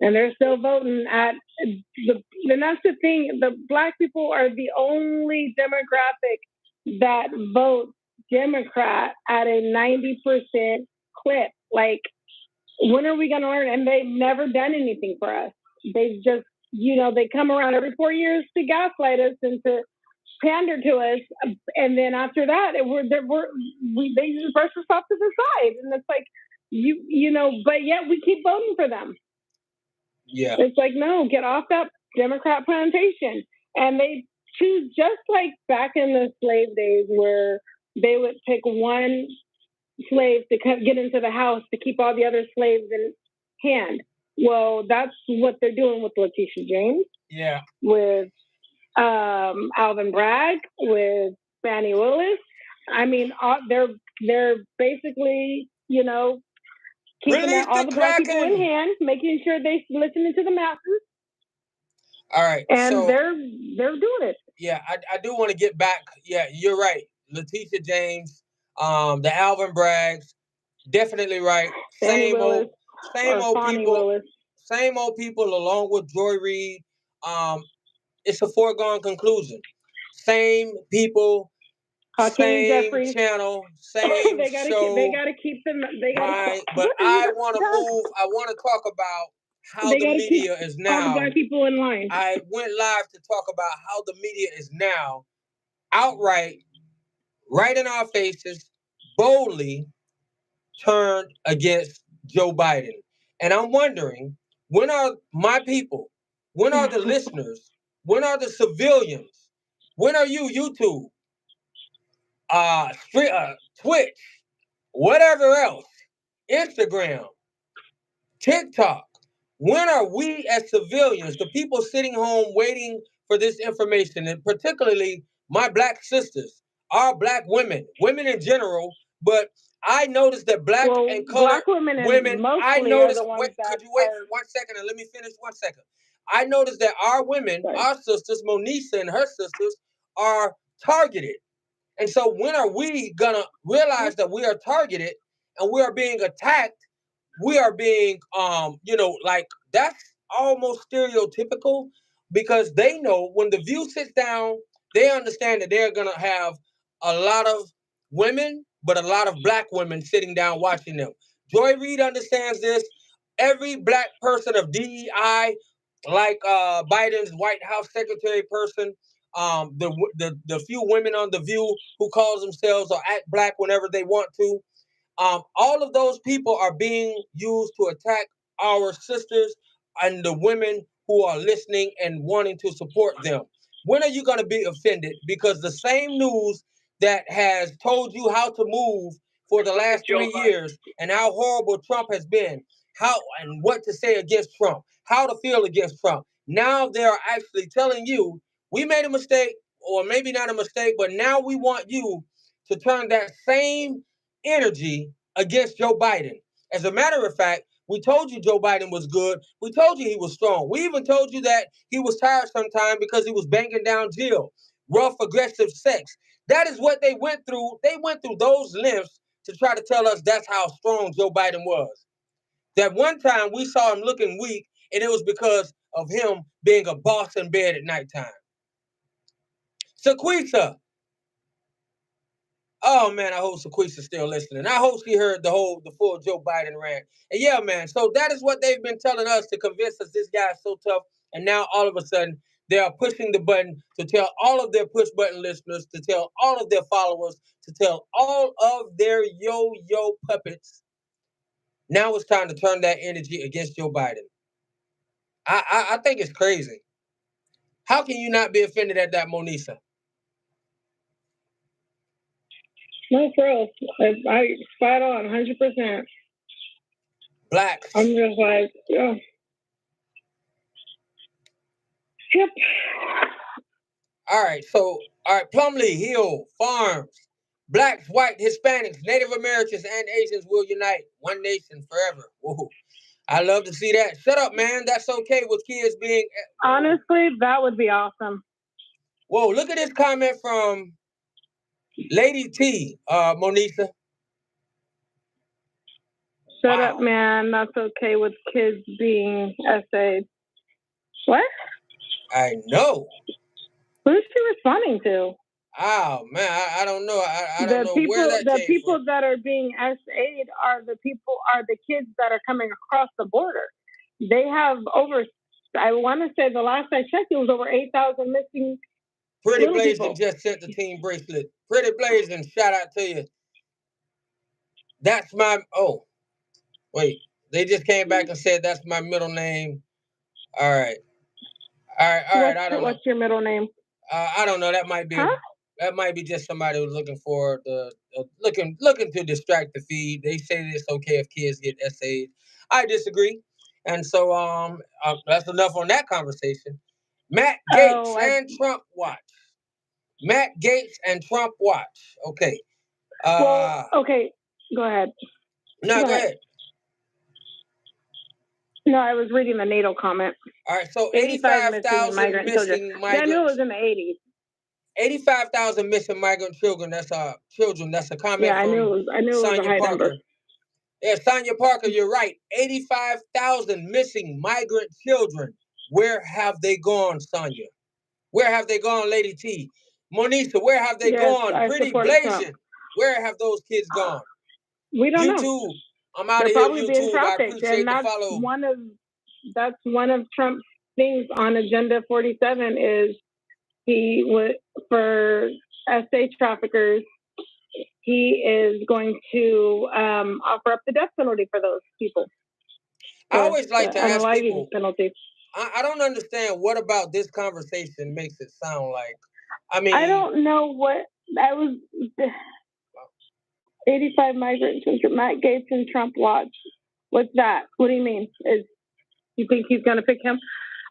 And they're still voting at, and that's the thing, the Black people are the only demographic that vote Democrat at a 90% clip. Like, when are we going to learn? And they've never done anything for us. They've just, they come around every 4 years to gaslight us and to pander to us. And then after that, they just brush us off to the side. And it's like, but yet we keep voting for them. Yeah. It's like, no, get off that Democrat plantation. And they choose, just like back in the slave days where they would pick one slave to get into the house to keep all the other slaves in hand. Well, that's what they're doing with Letitia James. Yeah. With Alvin Bragg, with Fannie Willis. I mean, they're basically, keeping Release all the the black people in Kraken. hand, making sure they listening to the masses. All right, and so they're doing it. Yeah, I do want to get back. Yeah, you're right. Letitia James, the Alvin Braggs, definitely right. Fannie Willis, Same old Fonnie people, Willis. same old people along with Joy Reid. It's a foregone conclusion. Same people, Hakeem same Jeffries. channel, same they show. gotta keep them. They gotta. Right, but I want to move. I want to talk about how the media is now. All the black people in line. I went live to talk about how the media is now outright, right in our faces, boldly turned against Joe Biden. And I'm wondering, when are my people, when are the listeners, when are the civilians, when are you, YouTube, Twitch, whatever else, Instagram, TikTok, when are we as civilians, the people sitting home waiting for this information, and particularly my black sisters, our black women in general, but I noticed that black and colored black women, I noticed, could you wait 1 second and let me finish 1 second? I noticed that our women, our sisters, Monisa and her sisters, are targeted. And so when are we gonna realize that we are targeted and we are being attacked? We are being, like, that's almost stereotypical, because they know when the View sits down, they understand that they're gonna have a lot of women, but a lot of black women sitting down watching them. Joy Reid understands this. Every black person of DEI, like Biden's White House secretary person, the few women on the View who calls themselves or act black whenever they want to, all of those people are being used to attack our sisters and the women who are listening and wanting to support them. When are you going to be offended? Because the same news that has told you how to move for the last 3 years and how horrible Trump has been, how and what to say against Trump, how to feel against Trump. Now they're actually telling you, we made a mistake, or maybe not a mistake, but now we want you to turn that same energy against Joe Biden. As a matter of fact, we told you Joe Biden was good. We told you he was strong. We even told you that he was tired sometimes because he was banging down Jill. Rough, aggressive sex. That is what they went through. They went through those lengths to try to tell us that's how strong Joe Biden was. That one time we saw him looking weak, and it was because of him being a boss in bed at nighttime. Sequisa. Oh man, I hope Sequisa's still listening. I hope she heard the full Joe Biden rant. And yeah, man, so that is what they've been telling us to convince us this guy is so tough. And now all of a sudden, they are pushing the button to tell all of their push button listeners, to tell all of their followers, to tell all of their yo-yo puppets. Now it's time to turn that energy against Joe Biden. I think it's crazy. How can you not be offended at that, Monisa? No, for real. I spot on 100%. Blacks. I'm just like, yeah. Yep. All right, Plumlee, Hill, Farms, Blacks, White, Hispanics, Native Americans, and Asians will unite. One nation forever. Whoa. I love to see that. Shut up, man. That's okay with kids being... Honestly, that would be awesome. Whoa, look at this comment from Lady T, Monisa. Shut up, man. That's okay with kids being essayed. What? I know. Who's she responding to? Oh man, I don't know. I don't know people, where that came from. The people that are being SA'd are the kids that are coming across the border. They have over, I want to say the last I checked, it was over 8,000 missing. Pretty Blazing just sent the team bracelet. Pretty Blazing, shout out to you. That's my, wait, they just came back and said that's my middle name. All right. I don't know. What's your middle name? I don't know. That might be that might be just somebody who's looking for looking to distract the feed. They say that it's okay if kids get essays. I disagree, and so that's enough on that conversation. Matt Gaetz and Trump watch. Matt Gaetz and Trump watch. Okay, Okay, go ahead. No, go ahead. No, I was reading the NATO comment. All right, so 85,000 migrant missing migrants. Yeah, I knew it was in the 80s. 85,000 missing migrant children. That's children. That's a comment from I knew it was Sonia a high Parker. number. Yeah, Sonia Parker, you're right. 85,000 missing migrant children. Where have they gone, Sonia? Where have they gone, Lady T? Monisa, where have they gone? Pretty Blazing. Where have those kids gone? We don't know. YouTube. I'm out They're of here, probably being YouTube. trafficked, I appreciate and the follow. That's one of Trump's things on Agenda 47 is he would, for state traffickers, he is going to offer up the death penalty for those people. I always like to ask people. Penalty. I don't understand what about this conversation makes it sound like. I mean, I don't know what I was. 85 migrants since Matt Gaetz and Trump watch. What's that? What do you mean? You think he's going to pick him?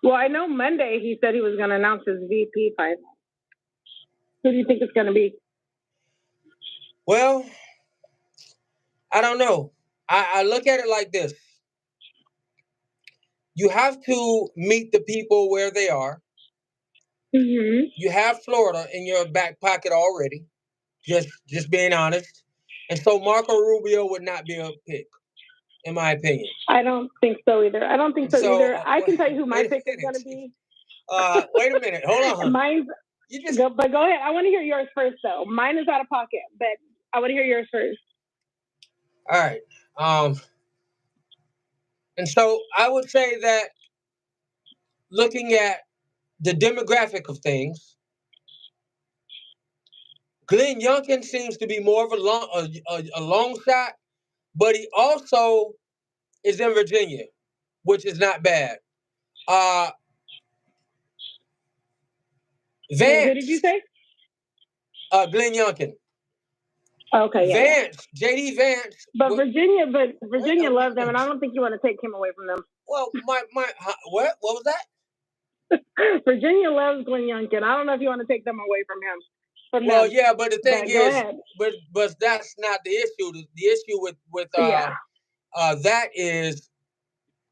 Well, I know Monday he said he was going to announce his VP fight. Who do you think it's going to be? Well, I don't know. I look at it like this. You have to meet the people where they are. Mm-hmm. You have Florida in your back pocket already. Just being honest. And so Marco Rubio would not be a pick, in my opinion. I don't think so either. I can tell you who my pick is going to be. Wait a minute. Hold on. Mine's. But go ahead. I want to hear yours first, though. Mine is out of pocket, but I want to hear yours first. All right. And so I would say that looking at the demographic of things, Glenn Youngkin seems to be more of a long shot, but he also is in Virginia, which is not bad. Vance. Who did you say? Glenn Youngkin. Okay. Vance, JD Vance. But Virginia loves them, and I don't think you want to take him away from them. Well, what was that? Virginia loves Glenn Youngkin. I don't know if you want to take them away from him. Well, yeah, but the thing is, but that's not the issue. The issue with that is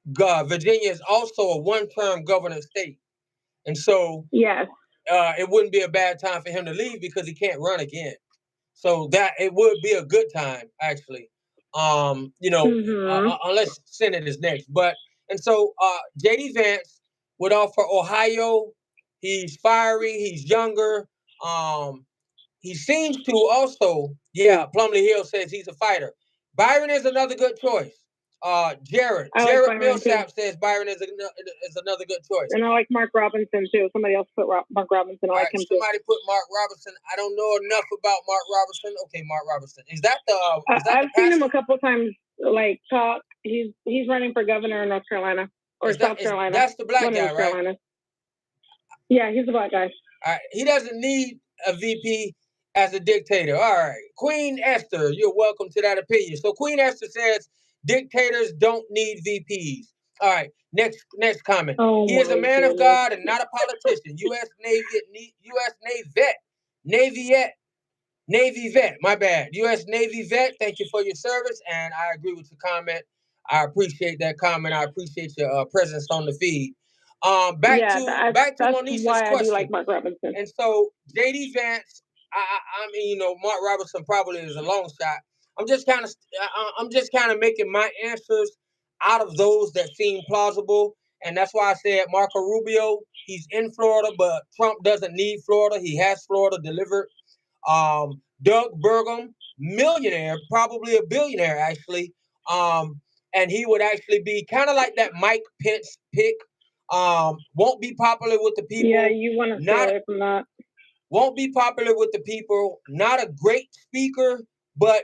Virginia is also a one-term governor state, and so yes, it wouldn't be a bad time for him to leave because he can't run again. So that it would be a good time, actually. Unless Senate is next. And so JD Vance would offer Ohio. He's fiery. He's younger. He seems to also, Plumley Hill says he's a fighter. Byron is another good choice. Jared Millsap says Byron is another good choice. And I like Mark Robinson too. Somebody else put Mark Robinson. I like him too. Somebody put Mark Robinson. I don't know enough about Mark Robinson. Okay, Mark Robinson. Is that the? I've seen him a couple times. Like talk. He's running for governor in North Carolina or South Carolina. That's the black guy, right? Carolina. Yeah, he's the black guy. All right. He doesn't need a VP as a dictator. All right. Queen Esther, you're welcome to that opinion. So Queen Esther says dictators don't need VPs. All right. Next comment. He is a man of God and not a politician. U.S. Navy vet. My bad. U.S. Navy vet. Thank you for your service, and I agree with your comment. I appreciate that comment. I appreciate your presence on the feed. Back to Monisa's why question. I do like Mark Robinson. And so JD Vance, I mean, Mark Robinson probably is a long shot. I'm just kind of making my answers out of those that seem plausible, and that's why I said Marco Rubio. He's in Florida, but Trump doesn't need Florida. He has Florida delivered. Doug Burgum, millionaire, probably a billionaire actually. And he would actually be kind of like that Mike Pence pick. Won't be popular with the people. Yeah, you want to stay away from that. Won't be popular with the people. Not a great speaker, but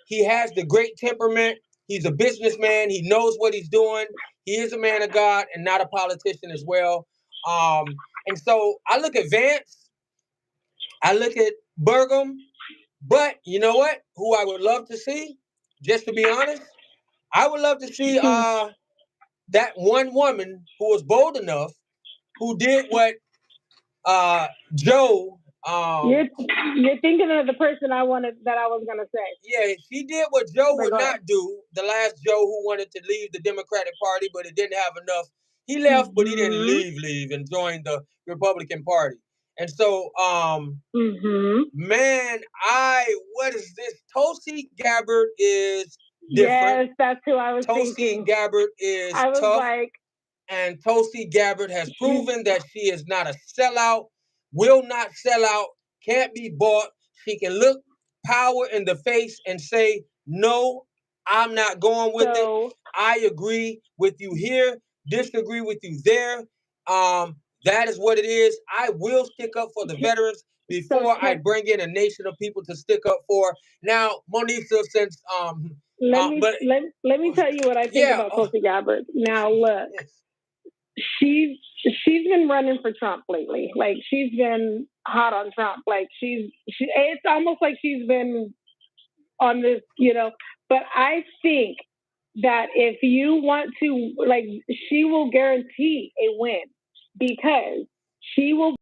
he has the great temperament. He's a businessman. He knows what he's doing. He is a man of God and not a politician as well. And so I look at Vance. I look at Burgum. But you know what? Who I would love to see, just to be honest, I would love to see that one woman who was bold enough, who did what Joe You're thinking of the person I was gonna say. Yeah, she did what Joe would not do. The last Joe who wanted to leave the Democratic Party, but it didn't have enough. He left, but he didn't leave and joined the Republican Party. And so, man, what is this? Tulsi Gabbard is different. Yes, that's who I was thinking. Tulsi Gabbard is tough. And Tulsi Gabbard has proven that she is not a sellout, will not sell out, can't be bought. She can look power in the face and say, no, I'm not going with it. I agree with you here, disagree with you there. That is what it is. I will stick up for the veterans before I bring in a nation of people to stick up for. Now, Monisa, since let me tell you what I think about Tulsi Gabbard. Now, look, she's been running for Trump lately. Like, she's been hot on Trump. Like, it's almost like she's been on this, But I think that if you want to, like, she will guarantee a win because she will